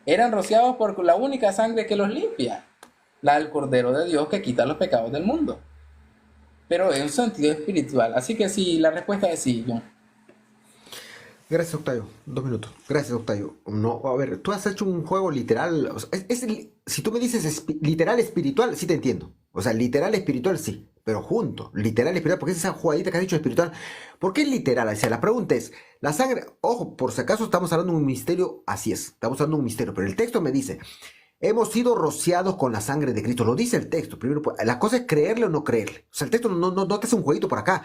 Speaker 2: eran rociados por la única sangre que los limpia, la del Cordero de Dios que quita los pecados del mundo. Pero en un sentido espiritual. Así que sí, la respuesta es sí, John.
Speaker 1: Gracias, Octavio. 2 minutos. Gracias, Octavio. No, a ver, tú has hecho un juego literal. O sea, si tú me dices literal espiritual, sí te entiendo. O sea, literal espiritual, sí. Pero junto, literal espiritual, porque es esa jugadita que has hecho espiritual. ¿Por qué es literal? O sea, la pregunta es, la sangre, ojo, por si acaso estamos hablando de un misterio, así es, estamos hablando de un misterio, pero el texto me dice, hemos sido rociados con la sangre de Cristo. Lo dice el texto. Primero, la cosa es creerle o no creerle. O sea, el texto no te hace un jueguito por acá.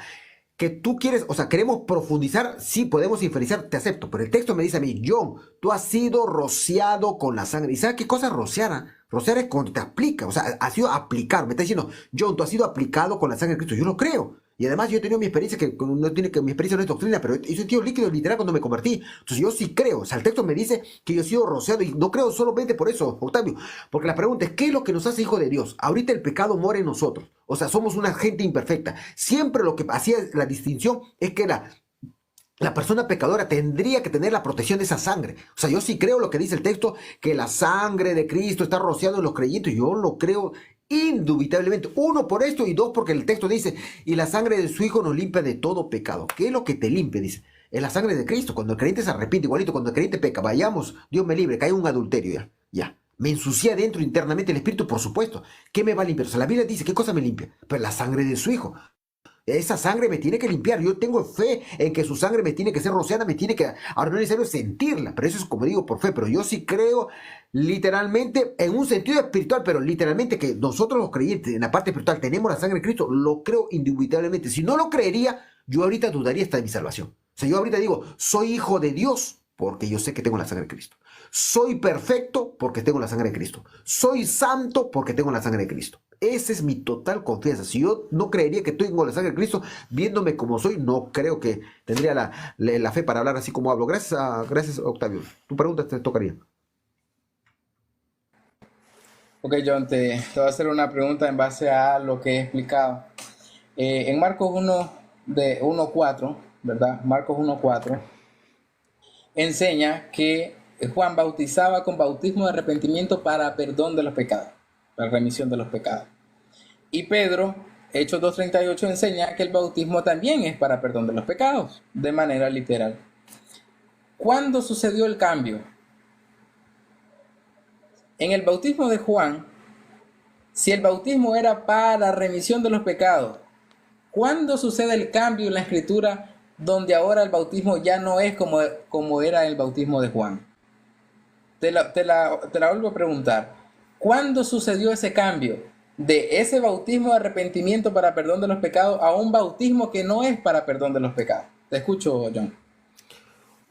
Speaker 1: Que tú quieres, o sea, queremos profundizar, sí, podemos inferenciar, te acepto, pero el texto me dice a mí, John, tú has sido rociado con la sangre. ¿Y sabes qué cosa es rociar? Ah? Rociar es cuando te aplica, o sea, ha sido aplicar. Me está diciendo, John, tú has sido aplicado con la sangre de Cristo. Yo lo creo. Y además yo he tenido mi experiencia, mi experiencia no es doctrina, pero he sentido líquido literal cuando me convertí. Entonces yo sí creo. O sea, el texto me dice que yo he sido rociado y no creo solamente por eso, Octavio. Porque la pregunta es, ¿qué es lo que nos hace hijo de Dios? Ahorita el pecado mora en nosotros. O sea, somos una gente imperfecta. Siempre lo que hacía la distinción es que la persona pecadora tendría que tener la protección de esa sangre. O sea, yo sí creo lo que dice el texto, que la sangre de Cristo está rociada en los creyentes. Yo lo creo indubitablemente. Uno, por esto, y dos, porque el texto dice, y la sangre de su Hijo nos limpia de todo pecado. ¿Qué es lo que te limpia? Dice, es la sangre de Cristo. Cuando el creyente se arrepiente, igualito, cuando el creyente peca, vayamos, Dios me libre, cae un adulterio ya. Ya. Me ensucia dentro internamente el espíritu, por supuesto. ¿Qué me va a limpiar? O sea, la Biblia dice, ¿qué cosa me limpia? Pues la sangre de su Hijo. Esa sangre me tiene que limpiar. Yo tengo fe en que su sangre me tiene que ser rociada, me tiene que... Ahora no es necesario sentirla, pero eso es como digo por fe. Pero yo sí creo literalmente, en un sentido espiritual, pero literalmente que nosotros los creyentes en la parte espiritual tenemos la sangre de Cristo, lo creo indubitablemente. Si no lo creería, yo ahorita dudaría hasta de mi salvación. O sea, yo ahorita digo, soy hijo de Dios porque yo sé que tengo la sangre de Cristo. Soy perfecto porque tengo la sangre de Cristo. Soy santo porque tengo la sangre de Cristo. Esa es mi total confianza. Si yo no creería que tengo la sangre de Cristo, viéndome como soy, no creo que tendría la fe para hablar así como hablo. Gracias, Octavio. Tu pregunta te tocaría.
Speaker 2: Ok, John, te voy a hacer una pregunta en base a lo que he explicado. En Marcos 1:4, ¿verdad? Marcos 1:4 enseña que Juan bautizaba con bautismo de arrepentimiento para perdón de los pecados, para remisión de los pecados. Y Pedro, Hechos 2:38, enseña que el bautismo también es para perdón de los pecados, de manera literal. ¿Cuándo sucedió el cambio? En el bautismo de Juan, si el bautismo era para remisión de los pecados, ¿cuándo sucede el cambio en la escritura donde ahora el bautismo ya no es como era el bautismo de Juan? Te la vuelvo a preguntar. ¿Cuándo sucedió ese cambio de ese bautismo de arrepentimiento para perdón de los pecados a un bautismo que no es para perdón de los pecados? Te escucho, John.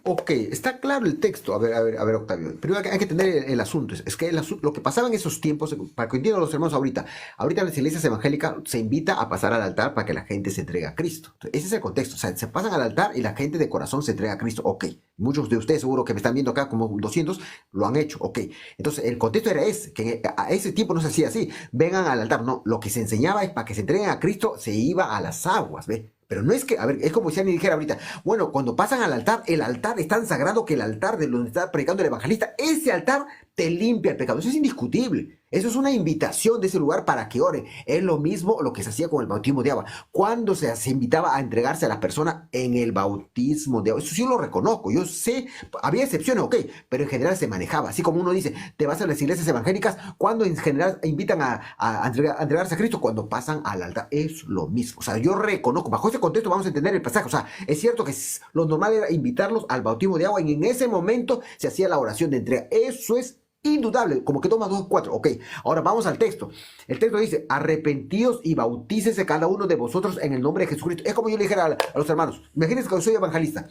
Speaker 1: Ok, está claro el texto. A ver, Octavio. Primero hay que entender el asunto. Es que lo que pasaba en esos tiempos, para que entiendan los hermanos ahorita en las iglesias evangélicas se invita a pasar al altar para que la gente se entregue a Cristo. Ese es el contexto. O sea, se pasan al altar y la gente de corazón se entrega a Cristo. Ok. Muchos de ustedes seguro que me están viendo acá, como 200, lo han hecho. Ok. Entonces, el contexto era ese, que a ese tiempo no se hacía así. Vengan al altar. No, lo que se enseñaba es para que se entreguen a Cristo, se iba a las aguas, ¿ve? Pero no es que, a ver, es como si alguien dijera ahorita, bueno, cuando pasan al altar, el altar es tan sagrado que el altar de donde está predicando el evangelista, ese altar te limpia el pecado. Eso es indiscutible. Eso es una invitación de ese lugar para que oren. Es lo mismo lo que se hacía con el bautismo de agua. Cuando se invitaba a entregarse a las personas en el bautismo de agua. Eso sí lo reconozco. Yo sé, había excepciones, ok, pero en general se manejaba. Así como uno dice, te vas a las iglesias evangélicas, cuando en general invitan a entregarse a Cristo, cuando pasan al altar. Es lo mismo. O sea, yo reconozco, bajo ese contexto vamos a entender el pasaje. O sea, es cierto que lo normal era invitarlos al bautismo de agua y en ese momento se hacía la oración de entrega. Eso es indudable, como que toma 2:4. Ok, ahora vamos al texto. El texto dice, arrepentíos y bautícese cada uno de vosotros en el nombre de Jesucristo. Es como yo le dijera a los hermanos, imagínense que yo soy evangelista.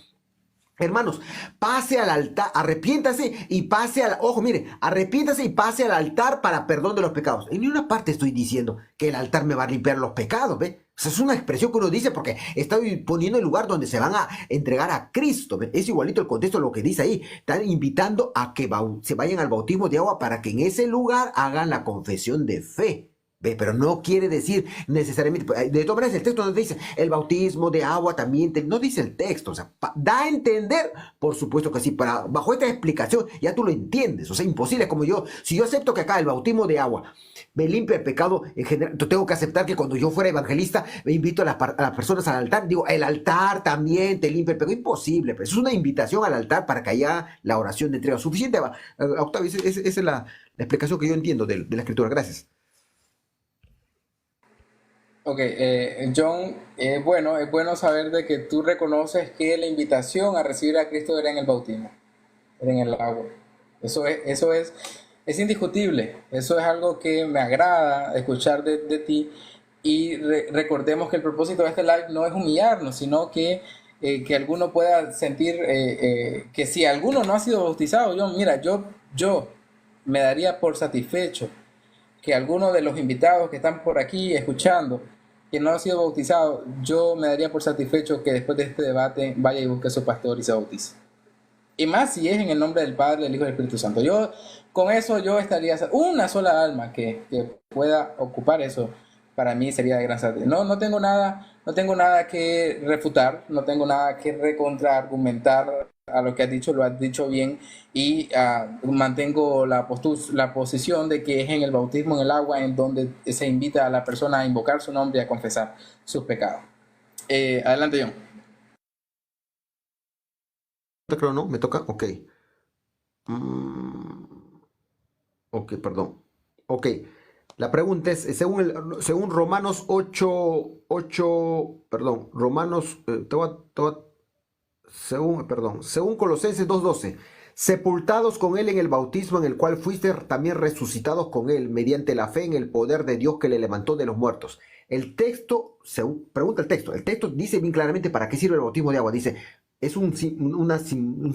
Speaker 1: Hermanos, pase al altar, arrepiéntase y pase al, ojo, mire, arrepiéntase y pase al altar para perdón de los pecados. En ninguna parte estoy diciendo que el altar me va a limpiar los pecados, ¿ve? O sea, es una expresión que uno dice porque está poniendo el lugar donde se van a entregar a Cristo, ¿ve? Es igualito el contexto de lo que dice ahí. Están invitando a que se vayan al bautismo de agua para que en ese lugar hagan la confesión de fe. ¿Ve? Pero no quiere decir necesariamente, de todas maneras el texto no dice el bautismo de agua también, no dice el texto, o sea, da a entender, por supuesto que sí, bajo esta explicación ya tú lo entiendes, o sea, imposible, como yo, si yo acepto que acá el bautismo de agua me limpia el pecado en general, tengo que aceptar que cuando yo fuera evangelista me invito a las personas al altar, digo, el altar también te limpia el pecado, imposible, pero es una invitación al altar para que haya la oración de entrega suficiente, Octavio, esa es la explicación que yo entiendo de la escritura, gracias.
Speaker 2: Ok, John, es bueno saber de que tú reconoces que la invitación a recibir a Cristo era en el bautismo, era en el agua. Es indiscutible. Eso es algo que me agrada escuchar de ti. Y recordemos que el propósito de este live no es humillarnos, sino que alguno pueda sentir que si alguno no ha sido bautizado, yo me daría por satisfecho que alguno de los invitados que están por aquí escuchando, que no ha sido bautizado, yo me daría por satisfecho que después de este debate vaya y busque a su pastor y se bautice. Y más si es en el nombre del Padre, del Hijo y del Espíritu Santo. Con eso yo estaría, una sola alma que pueda ocupar eso, para mí sería de gran satisfacción. No tengo nada que refutar, no tengo nada que recontraargumentar a lo que has dicho, lo has dicho bien, y mantengo la posición de que es en el bautismo en el agua en donde se invita a la persona a invocar su nombre y a confesar sus pecados. Adelante, John.
Speaker 1: Creo, ¿no? ¿Me toca? Ok. Mm, ok, perdón. Ok. La pregunta es, según Romanos 8, perdón, Romanos, según Colosenses 2:12, sepultados con él en el bautismo en el cual fuiste también resucitados con él mediante la fe en el poder de Dios que le levantó de los muertos. El texto, pregunta el texto dice bien claramente para qué sirve el bautismo de agua. Dice, es un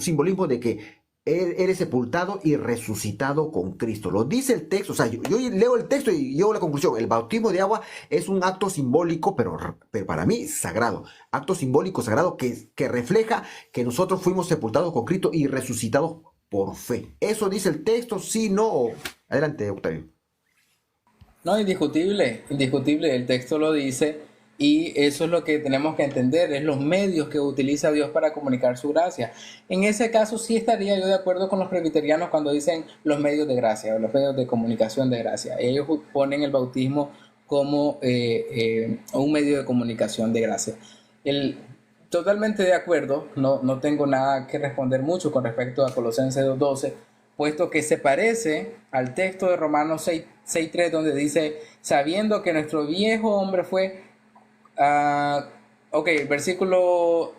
Speaker 1: simbolismo de que eres sepultado y resucitado con Cristo. Lo dice el texto, o sea, yo leo el texto y llego a la conclusión. El bautismo de agua es un acto simbólico, pero para mí sagrado. Acto simbólico, sagrado, que refleja que nosotros fuimos sepultados con Cristo y resucitados por fe. ¿Eso dice el texto? Sí, no. Adelante, Octavio.
Speaker 2: No, indiscutible, indiscutible, el texto lo dice y eso es lo que tenemos que entender, es los medios que utiliza Dios para comunicar su gracia. En ese caso sí estaría yo de acuerdo con los presbiterianos cuando dicen los medios de gracia o los medios de comunicación de gracia. Ellos ponen el bautismo como un medio de comunicación de gracia. Totalmente de acuerdo, no tengo nada que responder mucho con respecto a Colosenses 2:12, puesto que se parece al texto de Romanos 6:3, donde dice, sabiendo que nuestro viejo hombre fue, versículo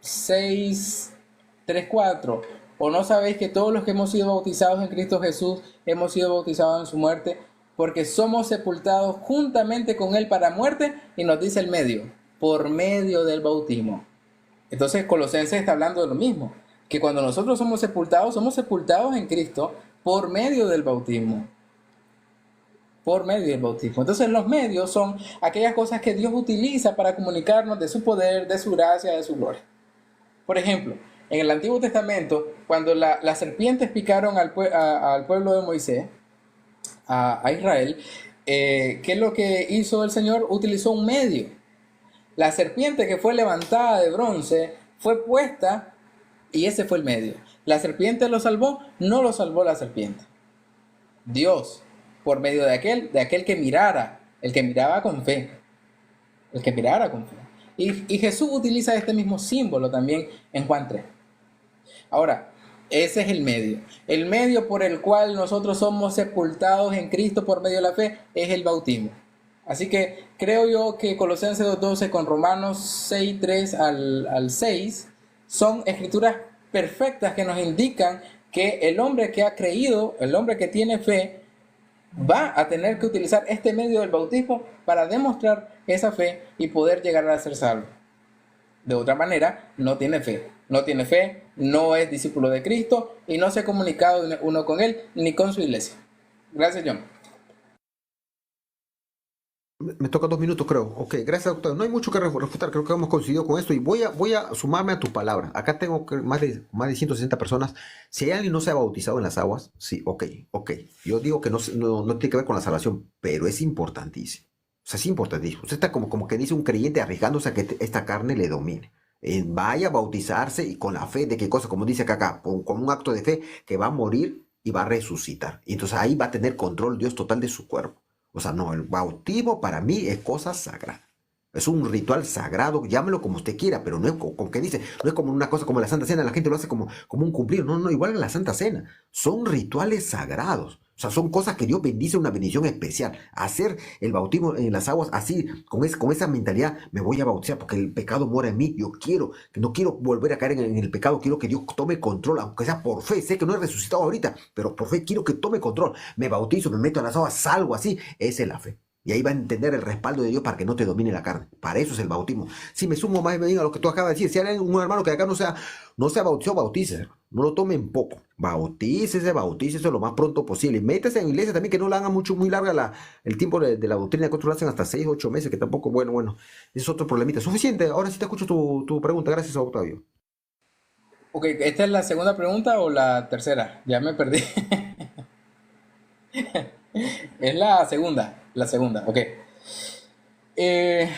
Speaker 2: 6:3-4, o no sabéis que todos los que hemos sido bautizados en Cristo Jesús, hemos sido bautizados en su muerte, porque somos sepultados juntamente con él para muerte, y nos dice el medio, por medio del bautismo. Entonces Colosenses está hablando de lo mismo, que cuando nosotros somos sepultados en Cristo por medio del bautismo. Por medio del bautismo. Entonces los medios son aquellas cosas que Dios utiliza para comunicarnos de su poder, de su gracia, de su gloria. Por ejemplo, en el Antiguo Testamento, cuando las serpientes picaron al pueblo de Moisés, a Israel, ¿qué es lo que hizo el Señor? Utilizó un medio. La serpiente que fue levantada de bronce fue puesta y ese fue el medio. ¿La serpiente lo salvó? No lo salvó la serpiente. Dios, por medio de aquel que mirara, el que miraba con fe. El que mirara con fe. Y Jesús utiliza este mismo símbolo también en Juan 3. Ahora, ese es el medio. El medio por el cual nosotros somos sepultados en Cristo por medio de la fe es el bautismo. Así que creo yo que Colosenses 2:12 con Romanos 6:3 al 6 son escrituras perfectas que nos indican que el hombre que ha creído, el hombre que tiene fe, va a tener que utilizar este medio del bautismo para demostrar esa fe y poder llegar a ser salvo. De otra manera, no tiene fe. no tiene fe, no es discípulo de Cristo y no se ha comunicado uno con él ni con su iglesia. Gracias, John.
Speaker 1: Me toca 2 minutos, creo. Ok, gracias, doctor. No hay mucho que refutar, creo que hemos coincidido con esto y voy a sumarme a tu palabra. Acá tengo más de 160 personas. Si hay alguien no se ha bautizado en las aguas, sí, ok. Yo digo que no tiene que ver con la salvación, pero es importantísimo. O sea, es importantísimo. Usted está como que dice un creyente arriesgándose a que esta carne le domine. Vaya a bautizarse y con la fe de qué cosa, como dice acá, con un acto de fe que va a morir y va a resucitar. Y entonces ahí va a tener control Dios total de su cuerpo. O sea, no, el bautismo para mí es cosa sagrada. Es un ritual sagrado, llámelo como usted quiera, pero no es como que dice, no es como una cosa como la Santa Cena, la gente lo hace como un cumplir. No, igual que la Santa Cena. Son rituales sagrados. O sea, son cosas que Dios bendice, una bendición especial. Hacer el bautismo en las aguas así, con esa mentalidad, me voy a bautizar porque el pecado mora en mí. Yo no quiero volver a caer en el pecado, quiero que Dios tome control, aunque sea por fe. Sé que no he resucitado ahorita, pero por fe quiero que tome control. Me bautizo, me meto a las aguas, salgo así. Esa es la fe. Y ahí va a entender el respaldo de Dios para que no te domine la carne. Para eso es el bautismo. Si me sumo más bien a lo que tú acabas de decir, si hay un hermano que acá no sea bautizado, bautícese. No lo tomen poco. Bautícese lo más pronto posible. Y métase en iglesia también, que no la hagan muy larga el tiempo de la doctrina, que otros lo hacen hasta 6, 8 meses, que tampoco, bueno, es otro problemita. Suficiente. Ahora sí te escucho tu pregunta. Gracias, Octavio.
Speaker 2: Ok, ¿esta es la segunda pregunta o la tercera? Ya me perdí. Es la segunda, ok. Eh,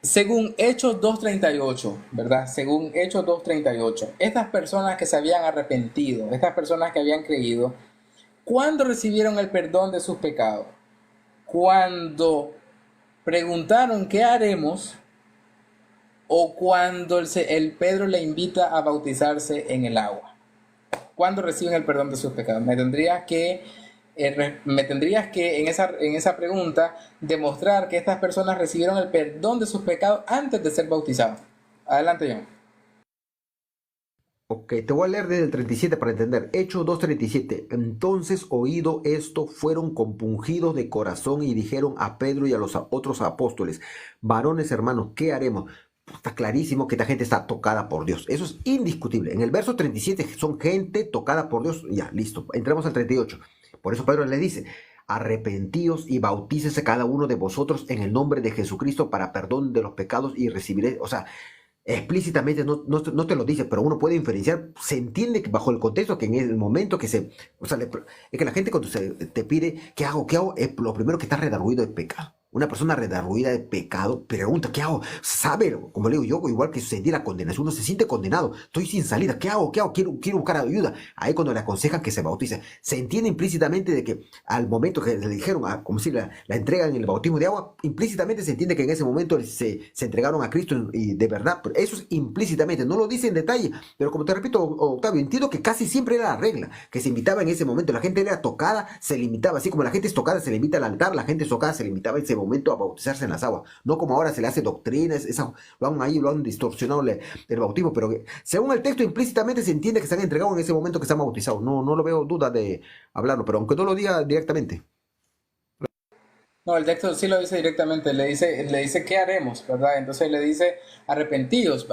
Speaker 2: Según Hechos 2:38, ¿verdad? Según Hechos 2:38, estas personas que se habían arrepentido, estas personas que habían creído, ¿cuándo recibieron el perdón de sus pecados? Cuando preguntaron qué haremos o cuando el Pedro le invita a bautizarse en el agua. ¿Cuándo reciben el perdón de sus pecados? Me tendrías que en esa pregunta demostrar que estas personas recibieron el perdón de sus pecados antes de ser bautizados. Adelante, John.
Speaker 1: Ok, te voy a leer desde el 37 para entender. Hechos 2:37. Entonces, oído esto, fueron compungidos de corazón y dijeron a Pedro y a los otros apóstoles: varones hermanos, ¿qué haremos? Está clarísimo que esta gente está tocada por Dios. Eso es indiscutible. En el verso 37 son gente tocada por Dios. Ya, listo. Entramos al 38. Por eso Pedro le dice: arrepentíos y bautícese cada uno de vosotros en el nombre de Jesucristo para perdón de los pecados y recibiréis. O sea, explícitamente no te lo dice, pero uno puede inferenciar, se entiende que bajo el contexto que en el momento que o sea, es que la gente cuando te pide, ¿qué hago? Es lo primero que está redarguido de pecado. Una persona redarguida de pecado pregunta, ¿qué hago? Sabe, como le digo yo, igual que sentir la condenación, uno se siente condenado, estoy sin salida, ¿qué hago? Quiero buscar ayuda. Ahí cuando le aconsejan que se bautice, se entiende implícitamente de que al momento que le dijeron, como si la entregan en el bautismo de agua, implícitamente se entiende que en ese momento se entregaron a Cristo y de verdad, eso es implícitamente, no lo dice en detalle, pero como te repito, Octavio, entiendo que casi siempre era la regla, que se invitaba en ese momento, la gente era tocada, se limitaba, así como la gente es tocada, se le invita al altar, la gente es tocada, se limitaba en ese momento a bautizarse en las aguas, no como ahora se le hace doctrina, lo han distorsionado el bautismo, pero según el texto implícitamente se entiende que se han entregado en ese momento que se han bautizado, no lo veo duda de hablarlo, pero aunque no lo diga directamente.
Speaker 2: No, el texto sí lo dice directamente, le dice ¿qué haremos? ¿Verdad? Entonces le dice arrepentidos,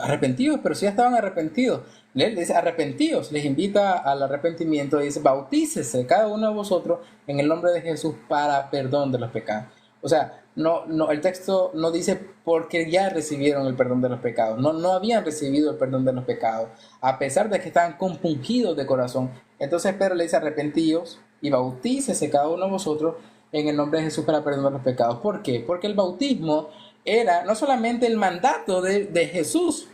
Speaker 2: pero si ya estaban arrepentidos. Le dice arrepentidos, les invita al arrepentimiento y dice bautícese cada uno de vosotros en el nombre de Jesús para perdón de los pecados. O sea, el texto no dice porque ya recibieron el perdón de los pecados, no habían recibido el perdón de los pecados, a pesar de que estaban compungidos de corazón. Entonces Pedro le dice arrepentidos y bautícese cada uno de vosotros en el nombre de Jesús para perdonar los pecados. ¿Por qué? Porque el bautismo era no solamente el mandato de Jesús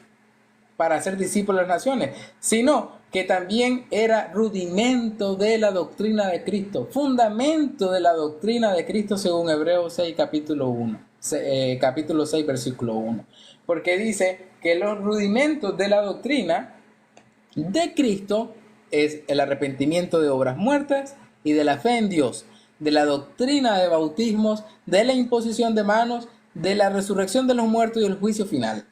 Speaker 2: para ser discípulo de las naciones, sino que también era rudimento de la doctrina de Cristo, fundamento de la doctrina de Cristo según Hebreos 6, capítulo 6, versículo 1. Porque dice que los rudimentos de la doctrina de Cristo es el arrepentimiento de obras muertas y de la fe en Dios, de la doctrina de bautismos, de la imposición de manos, de la resurrección de los muertos y el juicio final.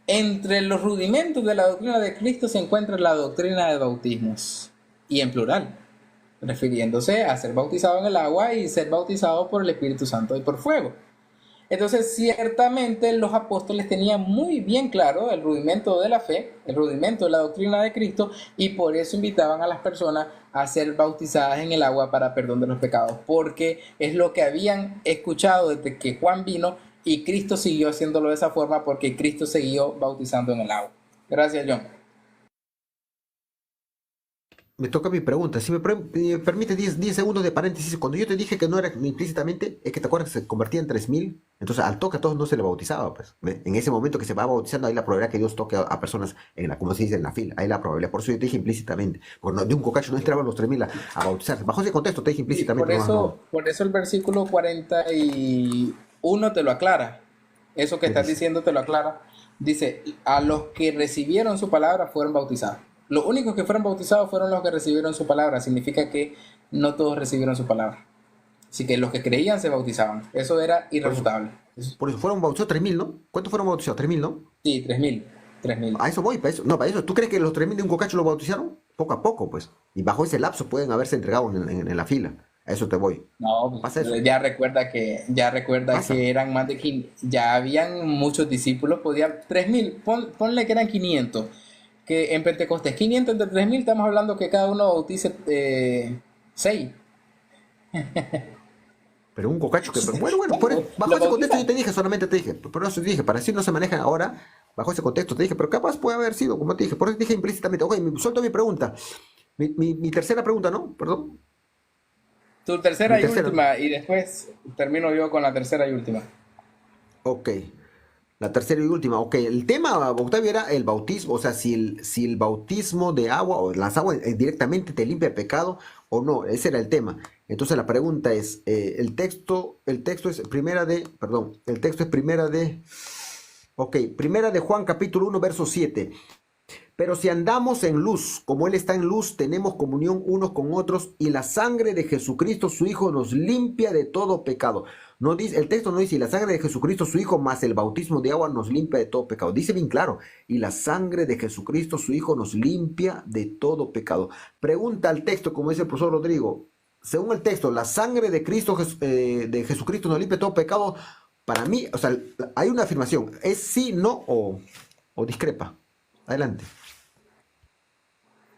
Speaker 2: Entre los rudimentos de la doctrina de Cristo se encuentra la doctrina de bautismos, y en plural, refiriéndose a ser bautizado en el agua y ser bautizado por el Espíritu Santo y por fuego. Entonces, ciertamente los apóstoles tenían muy bien claro el rudimento de la fe, el rudimento de la doctrina de Cristo, y por eso invitaban a las personas a ser bautizadas en el agua para perdón de los pecados, porque es lo que habían escuchado desde que Juan vino y Cristo siguió haciéndolo de esa forma porque Cristo siguió bautizando en el agua. Gracias, John.
Speaker 1: Me toca mi pregunta. Si me permite 10 segundos de paréntesis. Cuando yo te dije que no era implícitamente, es que te acuerdas que se convertía en 3000. Entonces, al toque a todos no se le bautizaba. Pues. En ese momento que se va bautizando, hay la probabilidad que Dios toque a personas, como se dice, en la fila. Hay la probabilidad. Por eso yo te dije implícitamente. Porque de un cocacho no entraban los 3000 a bautizarse. Bajo ese contexto te dije implícitamente.
Speaker 2: Por eso el versículo 41 te lo aclara. Eso que estás diciendo te lo aclara. Dice, a los que recibieron su palabra fueron bautizados. Los únicos que fueron bautizados fueron los que recibieron su palabra. Significa que no todos recibieron su palabra. Así que los que creían se bautizaban. Eso era irrefutable.
Speaker 1: Por eso fueron bautizados 3000, ¿no? ¿Cuántos fueron bautizados? 3000, ¿no?
Speaker 2: Sí, 3000. 3000.
Speaker 1: A eso voy, para eso. No, para eso. ¿Tú crees que los 3000 de un cocacho lo bautizaron? Poco a poco, pues. Y bajo ese lapso pueden haberse entregado en la fila. A eso te voy.
Speaker 2: No,
Speaker 1: ¿Pasa eso?
Speaker 2: ya recuerda que eran más de 500. Ya habían muchos discípulos. Podían 3000. Ponle que eran 500. Que en Pentecostés 500 entre 3000 estamos hablando que cada uno bautice 6.
Speaker 1: Pero un cocacho que... Bueno, bajo ese contexto yo te dije, solamente te dije. Por eso te dije, para si no se manejan ahora, bajo ese contexto te dije, pero capaz puede haber sido, como te dije. Por eso te dije implícitamente. Ok, suelto mi pregunta. Mi tercera pregunta, ¿no? Perdón.
Speaker 2: Tu tercera y última, y después termino yo con la tercera y última.
Speaker 1: Ok. La tercera y última, ok. El tema, Octavio, era el bautismo. O sea, si el bautismo de agua o las aguas directamente te limpia el pecado o no. Ese era el tema. Entonces la pregunta es, el texto es primera de Juan capítulo 1, verso 7. Pero si andamos en luz, como Él está en luz, tenemos comunión unos con otros y la sangre de Jesucristo, su Hijo, nos limpia de todo pecado. No dice, el texto no dice, y la sangre de Jesucristo, su Hijo, más el bautismo de agua nos limpia de todo pecado. Dice bien claro, y la sangre de Jesucristo, su Hijo, nos limpia de todo pecado. Pregunta al texto, como dice el profesor Rodrigo, según el texto, la sangre de Cristo, de Jesucristo nos limpia de todo pecado. Para mí, o sea, hay una afirmación, ¿es sí, no o discrepa? Adelante.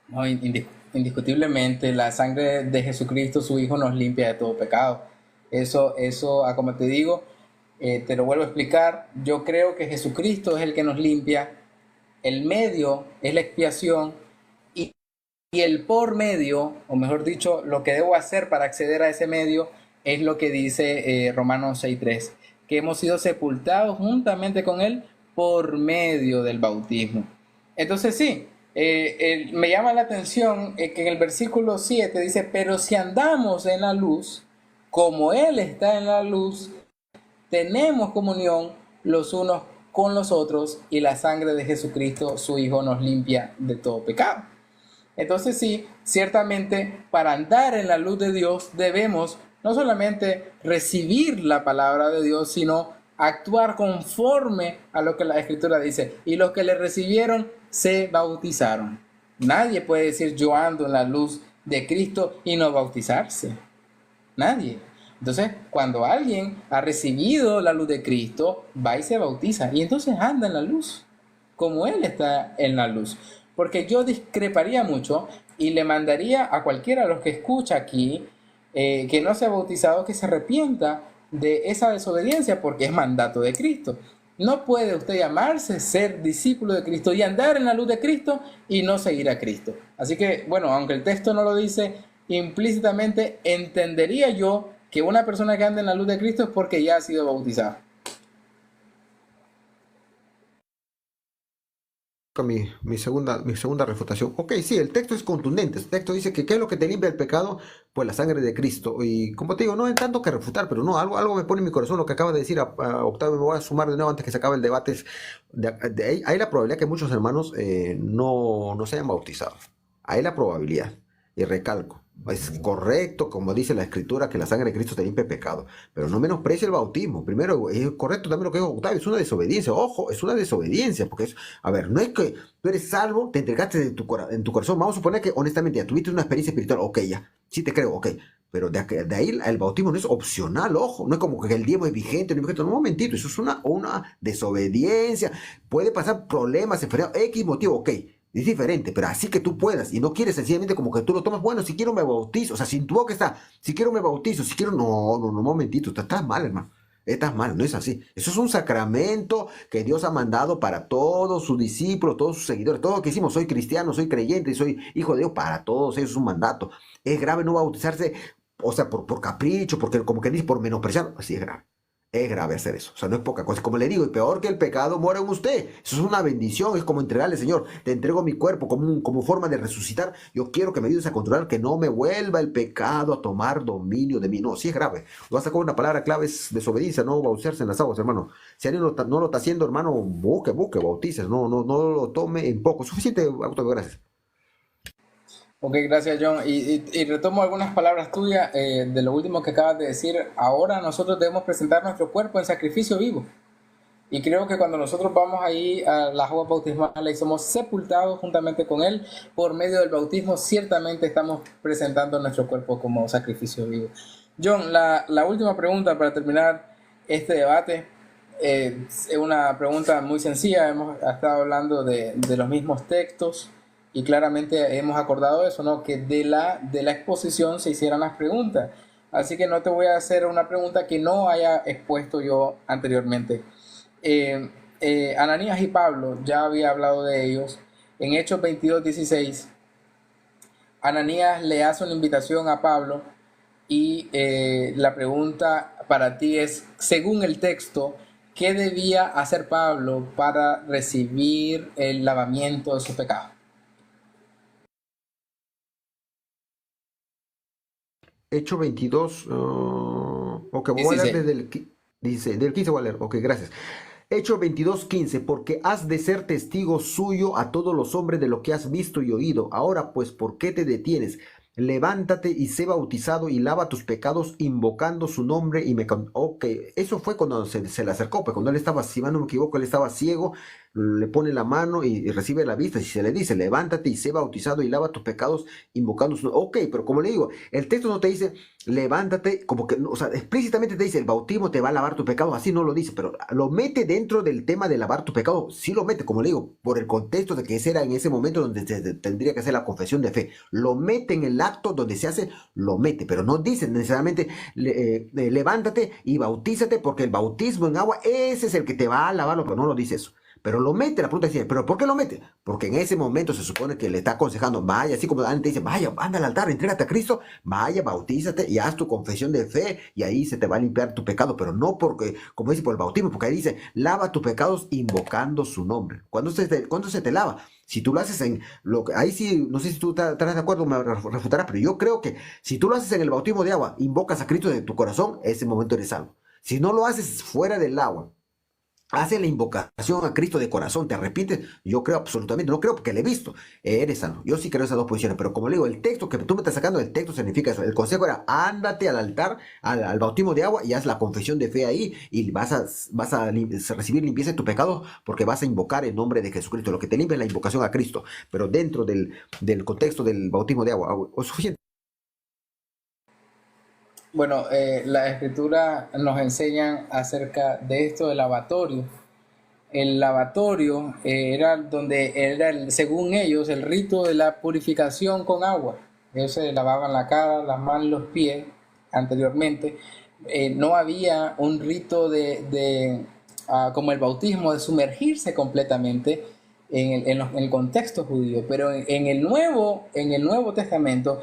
Speaker 2: No, indiscutiblemente, la sangre de Jesucristo, su Hijo, nos limpia de todo pecado. Eso, como te digo, te lo vuelvo a explicar. Yo creo que Jesucristo es el que nos limpia. El medio es la expiación y el por medio, o mejor dicho, lo que debo hacer para acceder a ese medio es lo que dice Romanos 6:3, que hemos sido sepultados juntamente con Él por medio del bautismo. Entonces sí, me llama la atención que en el versículo 7 dice, pero si andamos en la luz, como Él está en la luz, tenemos comunión los unos con los otros y la sangre de Jesucristo, su Hijo, nos limpia de todo pecado. Entonces sí, ciertamente para andar en la luz de Dios debemos no solamente recibir la palabra de Dios, sino actuar conforme a lo que la Escritura dice. Y los que le recibieron se bautizaron. Nadie puede decir yo ando en la luz de Cristo y no bautizarse. Nadie. Entonces, cuando alguien ha recibido la luz de Cristo, va y se bautiza. Y entonces anda en la luz, como Él está en la luz. Porque yo discreparía mucho y le mandaría a cualquiera de los que escucha aquí que no se ha bautizado, que se arrepienta de esa desobediencia, porque es mandato de Cristo. No puede usted llamarse ser discípulo de Cristo y andar en la luz de Cristo y no seguir a Cristo. Así que, bueno, aunque el texto no lo dice implícitamente, entendería yo que una persona que anda en la luz de Cristo es porque ya ha sido bautizada.
Speaker 1: Mi segunda refutación. Ok, sí, el texto es contundente. El texto dice que ¿qué es lo que te limpia el pecado? Pues la sangre de Cristo. Y como te digo, no hay tanto que refutar, pero no, algo me pone en mi corazón lo que acaba de decir a Octavio. Me voy a sumar de nuevo antes que se acabe el debate. Hay la probabilidad que muchos hermanos no se hayan bautizado. Hay la probabilidad. Y recalco, es correcto, como dice la Escritura, que la sangre de Cristo te limpia el pecado, pero no menosprecie el bautismo. Primero, es correcto también lo que dijo Octavio, es una desobediencia. Ojo, es una desobediencia, porque a ver, no es que tú eres salvo, te entregaste en tu corazón. Vamos a suponer que honestamente ya tuviste una experiencia espiritual, ok, ya, sí te creo, ok. pero de ahí el bautismo no es opcional, ojo, no es como que el diezmo es vigente, no es vigente, no, un momentito, eso es una desobediencia, puede pasar problemas, enfermedades, X motivo, ok, es diferente, pero así que tú puedas, y no quieres sencillamente como que tú lo tomas, bueno, si quiero me bautizo, o sea, sin tu boca está, si quiero me bautizo, si quiero, no, un momentito, estás mal, hermano. Estás mal, no es así. Eso es un sacramento que Dios ha mandado para todos sus discípulos, todos sus seguidores. Todo lo que hicimos, soy cristiano, soy creyente, soy hijo de Dios, para todos ellos es un mandato. Es grave no bautizarse, o sea, por capricho, porque como que dice, por menospreciar. Sí, es grave. Es grave hacer eso. O sea, no es poca cosa. Como le digo, y peor que el pecado mora en usted. Eso es una bendición. Es como entregarle, Señor, te entrego mi cuerpo como forma de resucitar. Yo quiero que me ayudes a controlar, que no me vuelva el pecado a tomar dominio de mí. No, sí es grave. Vas a sacar una palabra clave, es desobediencia, no bautizarse en las aguas, hermano. Si alguien no lo está haciendo, hermano, busque, bautices. No lo tome en poco. Suficiente autogracias.
Speaker 2: Ok, gracias John. Y retomo algunas palabras tuyas de lo último que acabas de decir. Ahora nosotros debemos presentar nuestro cuerpo en sacrificio vivo. Y creo que cuando nosotros vamos ahí a las aguas bautismales y somos sepultados juntamente con Él por medio del bautismo, ciertamente estamos presentando nuestro cuerpo como sacrificio vivo. John, la última pregunta para terminar este debate es una pregunta muy sencilla. Hemos estado hablando de los mismos textos y claramente hemos acordado eso, ¿no? Que de la exposición se hicieran las preguntas. Así que no te voy a hacer una pregunta que no haya expuesto yo anteriormente. Ananías y Pablo, ya había hablado de ellos. En Hechos 22:16, Ananías le hace una invitación a Pablo y la pregunta para ti es, según el texto, ¿qué debía hacer Pablo para recibir el lavamiento de su pecado?
Speaker 1: Hecho 22, ok, voy a leer
Speaker 2: 16.
Speaker 1: desde dice, del 15 voy a leer, ok, gracias. Hecho 22:15, porque has de ser testigo suyo a todos los hombres de lo que has visto y oído. Ahora pues, ¿por qué te detienes? Levántate y sé bautizado y lava tus pecados invocando su nombre y me... Ok, eso fue cuando se le acercó, pues cuando él estaba, si mal no me equivoco, él estaba ciego, le pone la mano y recibe la vista. Si se le dice, levántate y sé bautizado y lava tus pecados invocando su nombre. Ok, pero como le digo, el texto no te dice, levántate, como que, o sea, explícitamente te dice, el bautismo te va a lavar tu pecado, así no lo dice, pero lo mete dentro del tema de lavar tu pecado, sí lo mete, como le digo, por el contexto de que ese era en ese momento donde se tendría que hacer la confesión de fe, lo mete en el acto donde se hace, lo mete, pero no dice necesariamente, levántate y bautízate, porque el bautismo en agua, ese es el que te va a lavar, pero no lo dice eso. Pero lo mete, la pregunta es, ¿pero por qué lo mete? Porque en ese momento se supone que le está aconsejando, vaya, así como antes te dice, vaya, anda al altar, entrégate a Cristo, vaya, bautízate y haz tu confesión de fe y ahí se te va a limpiar tu pecado, pero no porque, como dice, por el bautismo, porque ahí dice, lava tus pecados invocando su nombre. ¿Cuándo se te lava? Si tú lo haces ahí sí, no sé si tú estarás de acuerdo, me refutarás, pero yo creo que si tú lo haces en el bautismo de agua, invocas a Cristo de tu corazón, ese momento eres salvo. Si no lo haces fuera del agua, hace la invocación a Cristo de corazón, te arrepientes, yo creo absolutamente, no creo porque le he visto, eres salvo. Yo sí creo esas dos posiciones, pero como le digo, el texto que tú me estás sacando, el texto significa eso. El consejo era, ándate al altar, al bautismo de agua y haz la confesión de fe ahí y vas a recibir limpieza de tu pecado porque vas a invocar el nombre de Jesucristo. Lo que te limpia es la invocación a Cristo, pero dentro del contexto del bautismo de agua, o suficiente.
Speaker 2: Bueno, la escritura nos enseñan acerca de esto del lavatorio. El lavatorio era donde era, según ellos, el rito de la purificación con agua. Ellos se lavaban la cara, las manos, los pies anteriormente. No había un rito como el bautismo, de sumergirse completamente en el contexto judío. Pero en el Nuevo Testamento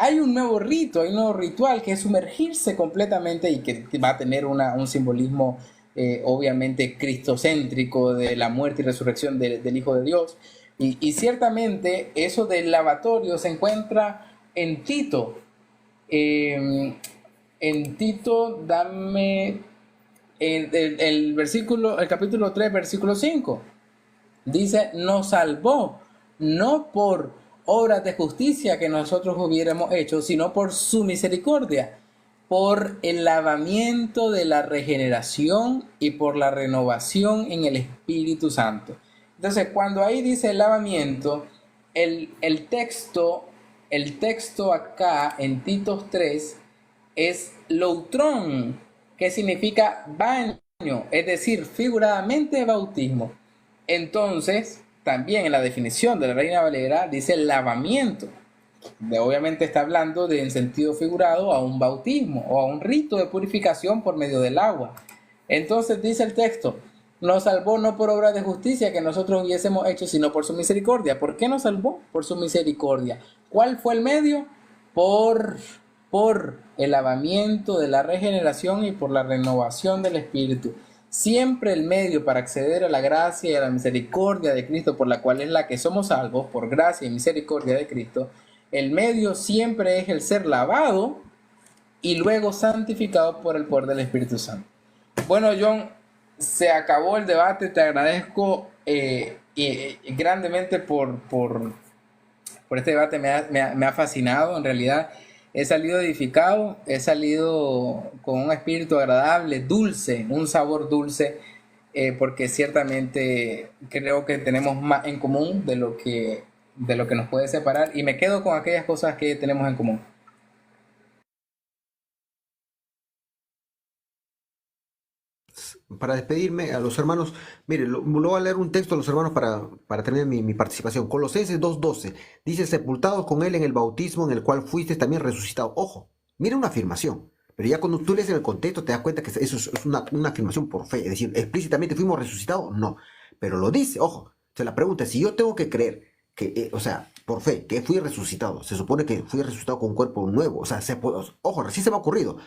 Speaker 2: hay un nuevo rito, hay un nuevo ritual que es sumergirse completamente y que va a tener un simbolismo obviamente cristocéntrico de la muerte y resurrección del Hijo de Dios. Y ciertamente eso del lavatorio se encuentra en Tito. En Tito, dame el capítulo 3 versículo 5. Dice, nos salvó, no por obras de justicia que nosotros hubiéramos hecho, sino por su misericordia, por el lavamiento de la regeneración y por la renovación en el Espíritu Santo. Entonces, cuando ahí dice el lavamiento, el texto acá en Tito 3 es loutrón, que significa baño, es decir, figuradamente bautismo. Entonces, también en la definición de la Reina Valera dice lavamiento. Obviamente está hablando de, en sentido figurado, a un bautismo o a un rito de purificación por medio del agua. Entonces dice el texto, nos salvó no por obra de justicia que nosotros hubiésemos hecho, sino por su misericordia. ¿Por qué nos salvó? Por su misericordia. ¿Cuál fue el medio? Por, por el lavamiento de la regeneración y por la renovación del Espíritu. Siempre el medio para acceder a la gracia y a la misericordia de Cristo, por la cual es la que somos salvos, por gracia y misericordia de Cristo, el medio siempre es el ser lavado y luego santificado por el poder del Espíritu Santo. Bueno, John, se acabó el debate. Te agradezco grandemente por este debate. Me ha fascinado. En realidad, he salido edificado, he salido con un espíritu agradable, dulce, un sabor dulce, porque ciertamente creo que tenemos más en común de lo que nos puede separar. Y me quedo con aquellas cosas que tenemos en común.
Speaker 1: Para despedirme a los hermanos, mire, lo voy a leer un texto a los hermanos para tener mi participación. Colosenses 2:12 dice, sepultados con él en el bautismo en el cual fuiste también resucitado. Ojo, mira una afirmación, pero ya cuando tú lees en el contexto te das cuenta que eso es una afirmación por fe, es decir, explícitamente fuimos resucitados, no, pero lo dice, ojo, se la pregunta, si yo tengo que creer que, o sea, por fe, que fui resucitado, se supone que fui resucitado con un cuerpo nuevo, o sea, ojo, recién se me ha ocurrido.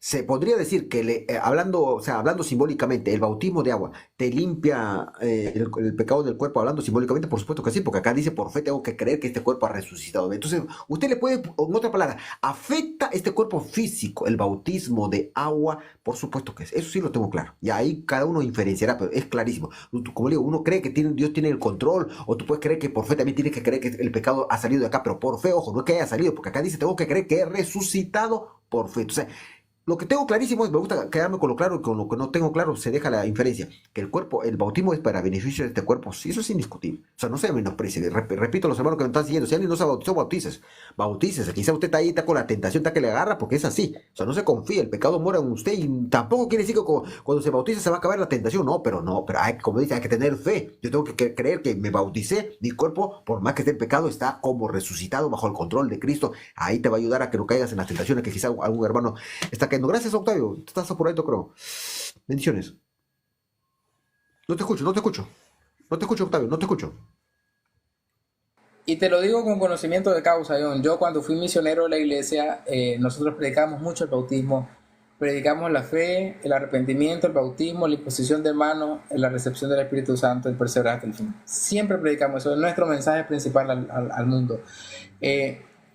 Speaker 1: Se podría decir que hablando, o sea, hablando simbólicamente, el bautismo de agua te limpia el pecado del cuerpo, hablando simbólicamente, por supuesto que sí, porque acá dice por fe tengo que creer que este cuerpo ha resucitado. Entonces, usted le puede, en otra palabra, afecta este cuerpo físico, el bautismo de agua, por supuesto que es. Eso sí lo tengo claro. Y ahí cada uno inferenciará, pero es clarísimo. Como digo, uno cree que Dios tiene el control, o tú puedes creer que por fe también tienes que creer que el pecado ha salido de acá, pero por fe, ojo, no es que haya salido, porque acá dice tengo que creer que he resucitado por fe. Entonces, lo que tengo clarísimo es, me gusta quedarme con lo claro y con lo que no tengo claro se deja la inferencia. Que el cuerpo, el bautismo es para beneficio de este cuerpo, sí, eso es indiscutible. O sea, no se menosprecie. Repito a los hermanos que me están siguiendo, si alguien no se bautizó, bautícese. Bautícese. Quizá usted está con la tentación, está que le agarra porque es así. O sea, no se confía, el pecado mora en usted y tampoco quiere decir que cuando se bautiza se va a acabar la tentación. No, pero hay, como dice, hay que tener fe. Yo tengo que creer que me bauticé, mi cuerpo, por más que esté en pecado, está como resucitado bajo el control de Cristo. Ahí te va a ayudar a que no caigas en las tentaciones que quizá algún hermano está cayendo. Gracias, Octavio. Estás apurado, creo. Bendiciones. No te escucho, no te escucho. No te escucho, Octavio, no te escucho.
Speaker 2: Y te lo digo con conocimiento de causa, John. Yo cuando fui misionero de la iglesia, nosotros predicamos mucho el bautismo. Predicamos la fe, el arrepentimiento, el bautismo, la imposición de manos, la recepción del Espíritu Santo, el perseverar hasta el fin. Siempre predicamos eso. Es nuestro mensaje principal al mundo.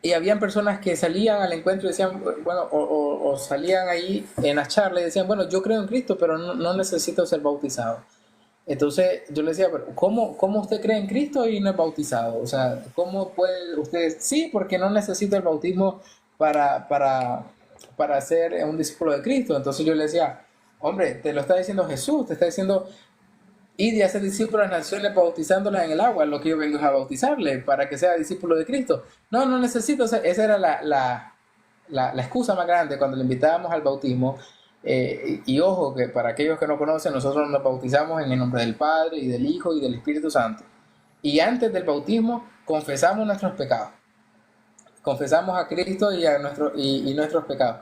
Speaker 2: Y habían personas que salían al encuentro y decían, bueno, o salían ahí en las charlas y decían, bueno, yo creo en Cristo, pero no necesito ser bautizado. Entonces yo le decía, pero ¿cómo usted cree en Cristo y no es bautizado? O sea, ¿cómo puede usted? Sí, porque no necesito el bautismo para, para, para ser un discípulo de Cristo. Entonces yo le decía, hombre, te lo está diciendo Jesús, te está diciendo, id y hacer discípulos a las naciones bautizándolas en el agua, lo que yo vengo es a bautizarle para que sea discípulo de Cristo. No necesito, o sea, esa era la excusa más grande cuando le invitábamos al bautismo. Y ojo, que para aquellos que no conocen, nosotros nos bautizamos en el nombre del Padre y del Hijo y del Espíritu Santo. Y antes del bautismo confesamos nuestros pecados. Confesamos a Cristo y nuestros pecados.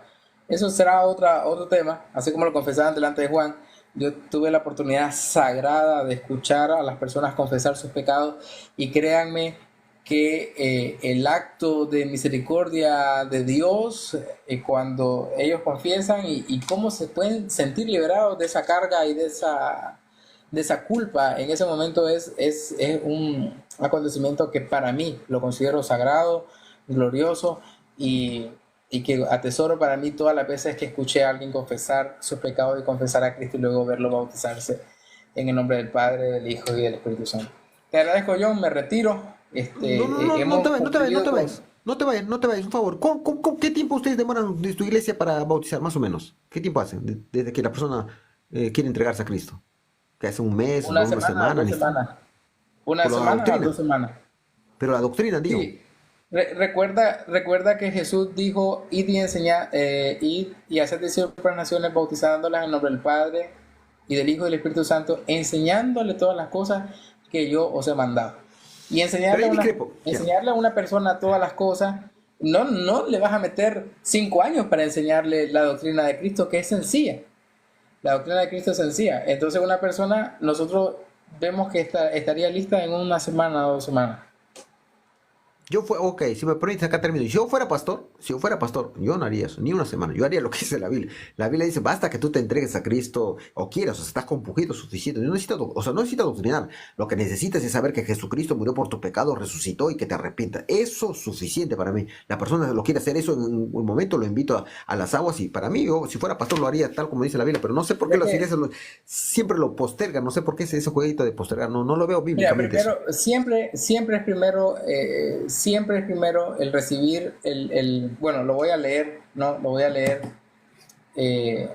Speaker 2: Eso será otro tema, así como lo confesaban delante de Juan. Yo tuve la oportunidad sagrada de escuchar a las personas confesar sus pecados y créanme que el acto de misericordia de Dios, cuando ellos confiesan y cómo se pueden sentir liberados de esa carga y de esa culpa, en ese momento es un acontecimiento que para mí lo considero sagrado, glorioso y que atesoro para mí todas las veces que escuché a alguien confesar sus pecados y confesar a Cristo y luego verlo bautizarse en el nombre del Padre, del Hijo y del Espíritu Santo. Te agradezco, John, me retiro.
Speaker 1: No te
Speaker 2: Hemos
Speaker 1: vayas, no te vayas, no
Speaker 2: concluido
Speaker 1: te
Speaker 2: con...
Speaker 1: vayas. No te vayas, un favor. ¿Qué tiempo ustedes demoran de tu iglesia para bautizar, más o menos? ¿Qué tiempo hacen desde que la persona quiere entregarse a Cristo? ¿Que hace un mes o
Speaker 2: Una
Speaker 1: una
Speaker 2: semana,
Speaker 1: semana?
Speaker 2: 2 semanas. Una
Speaker 1: Por la
Speaker 2: semana o
Speaker 1: doctrina.
Speaker 2: 2 semanas.
Speaker 1: Pero la doctrina, digo.
Speaker 2: Sí, Recuerda que Jesús dijo, id y enseñar, id y hacer discípulos para las naciones, bautizándolas en nombre del Padre y del Hijo y del Espíritu Santo, enseñándole todas las cosas que yo os he mandado. Y
Speaker 1: Pero yo discrepo. Ya.
Speaker 2: enseñarle a una persona todas las cosas, no le vas a meter 5 años para enseñarle la doctrina de Cristo, que es sencilla. La doctrina de Cristo es sencilla. Entonces una persona, nosotros vemos que estaría lista en una semana o 2 semanas.
Speaker 1: Ok, si me permites acá termino. Si yo fuera pastor, yo no haría eso, ni una semana. Yo haría lo que dice la Biblia. La Biblia dice, basta que tú te entregues a Cristo o quieras, o sea, estás con poquito suficiente. No necesitas doctrinar. Lo que necesitas es saber que Jesucristo murió por tu pecado, resucitó y que te arrepientas. Eso es suficiente para mí. La persona lo quiere hacer eso en un momento, lo invito a las aguas y para mí, yo, si fuera pastor, lo haría tal como dice la Biblia, pero no sé por qué
Speaker 2: Mira
Speaker 1: las
Speaker 2: que,
Speaker 1: iglesias siempre lo postergan. No sé por qué ese jueguito de postergar. No lo veo
Speaker 2: mira,
Speaker 1: bíblicamente eso.
Speaker 2: primero, siempre es primero el recibir bueno, lo voy a leer, ¿no? Lo voy a leer, eh,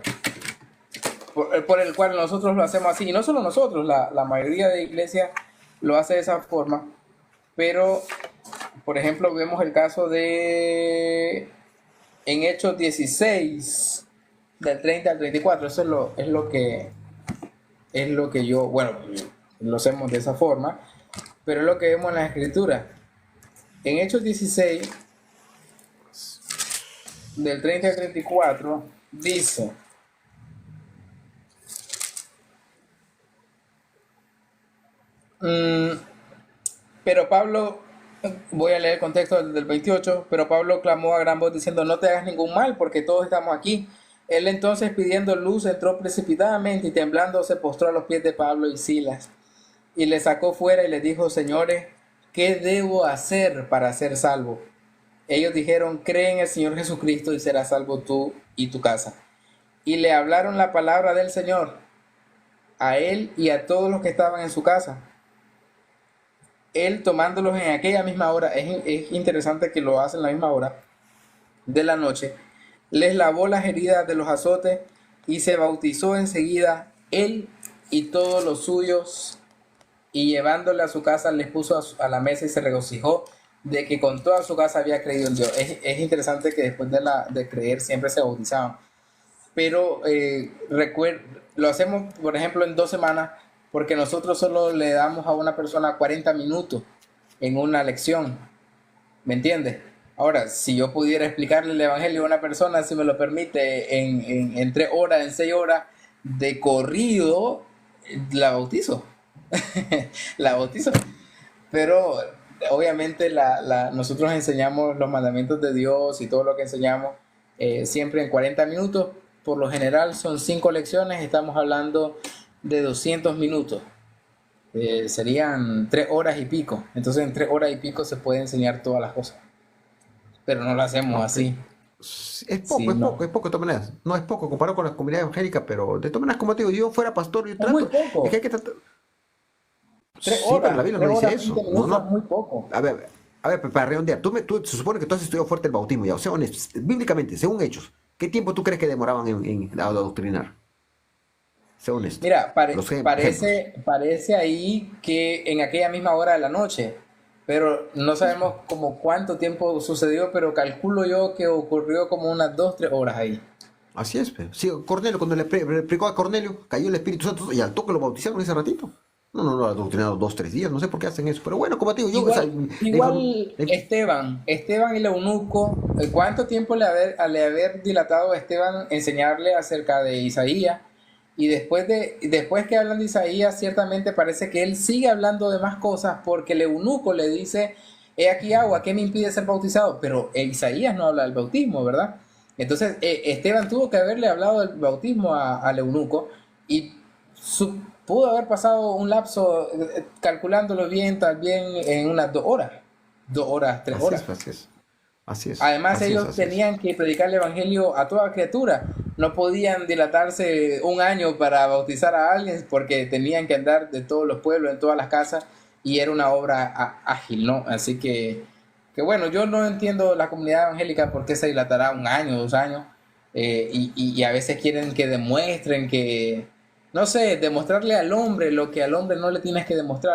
Speaker 2: por el cual nosotros lo hacemos así, y no solo nosotros, la mayoría de iglesias lo hace de esa forma, pero, por ejemplo, vemos el caso en Hechos 16, del 30 al 34, eso es lo que yo, bueno, lo hacemos de esa forma, pero es lo que vemos en la escritura. En Hechos 16, del 30 al 34, dice, mm, pero Pablo, voy a leer el contexto del 28, pero Pablo clamó a gran voz diciendo, no te hagas ningún mal, porque todos estamos aquí. Él entonces, pidiendo luz, entró precipitadamente y temblando se postró a los pies de Pablo y Silas. Y le sacó fuera y les dijo, señores, ¿qué debo hacer para ser salvo? Ellos dijeron, cree en el Señor Jesucristo y serás salvo tú y tu casa. Y le hablaron la palabra del Señor a él y a todos los que estaban en su casa. Él tomándolos en aquella misma hora, es interesante que lo hace en la misma hora de la noche, les lavó las heridas de los azotes y se bautizó enseguida él y todos los suyos, y llevándole a su casa les puso a la mesa y se regocijó de que con toda su casa había creído en Dios. Es interesante que después de creer siempre se bautizaban, pero lo hacemos, por ejemplo, en 2 semanas, porque nosotros solo le damos a una persona 40 minutos en una lección, ¿me entiendes? Ahora, si yo pudiera explicarle el Evangelio a una persona, si me lo permite, en 3 horas, en 6 horas, de corrido, la bautizo. La bautizo. Pero obviamente nosotros enseñamos los mandamientos de Dios y todo lo que enseñamos siempre en 40 minutos. Por lo general son 5 lecciones, estamos hablando de 200 minutos. Serían 3 horas y pico. Entonces en 3 horas y pico se puede enseñar todas las cosas. Pero no lo hacemos
Speaker 1: Ok.
Speaker 2: así.
Speaker 1: Es
Speaker 2: Sí,
Speaker 1: poco,
Speaker 2: no.
Speaker 1: de todas maneras. No es poco comparado con la comunidad evangélica, pero de todas maneras, como te digo, yo fuera pastor, yo
Speaker 2: Es muy
Speaker 1: trato, es que
Speaker 2: poco.
Speaker 1: hay que tratar.
Speaker 2: Tres
Speaker 1: Sí, pero la
Speaker 2: horas,
Speaker 1: Biblia no
Speaker 2: 3
Speaker 1: dice
Speaker 2: horas, 20
Speaker 1: eso. No,
Speaker 2: minutos es
Speaker 1: no.
Speaker 2: muy poco.
Speaker 1: Para redondear, se supone que tú has estudiado fuerte el bautismo, ya, o sea, honesto, bíblicamente, según Hechos, ¿qué tiempo tú crees que demoraban en adoctrinar? Sé honesto.
Speaker 2: Mira,
Speaker 1: Los ejemplos.
Speaker 2: parece ahí que en aquella misma hora de la noche, pero no sabemos como cuánto tiempo sucedió, pero calculo yo que ocurrió como unas 2, 3 horas ahí.
Speaker 1: Así es, pe. Sí, Cornelio, cuando le predicó a Cornelio, cayó el Espíritu Santo y al toque lo bautizaron ese ratito. No lo ha adoctrinado 2, 3 días, no sé por qué hacen eso. Pero bueno, como te digo, yo, o sea,
Speaker 2: Igual, igual Esteban y el eunuco, ¿cuánto tiempo le haber dilatado a Esteban enseñarle acerca de Isaías? Y después que hablan de Isaías, ciertamente parece que él sigue hablando de más cosas porque el eunuco le dice, he aquí agua, ¿qué me impide ser bautizado? Pero Isaías no habla del bautismo, ¿verdad? Entonces Esteban tuvo que haberle hablado del bautismo al eunuco y pudo haber pasado un lapso, calculándolo bien, tal bien en unas 2 horas, 2 horas, tres
Speaker 1: así
Speaker 2: horas.
Speaker 1: es, así es. Así es,
Speaker 2: Además,
Speaker 1: así es,
Speaker 2: ellos
Speaker 1: así es.
Speaker 2: tenían que predicar el evangelio a toda criatura. No podían dilatarse un año para bautizar a alguien porque tenían que andar de todos los pueblos, en todas las casas, y era una obra ágil, ¿no? Así que bueno, yo no entiendo la comunidad evangélica por qué se dilatará un año, 2 años, y a veces quieren que demuestren que, no sé, demostrarle al hombre lo que al hombre no le tienes que demostrar.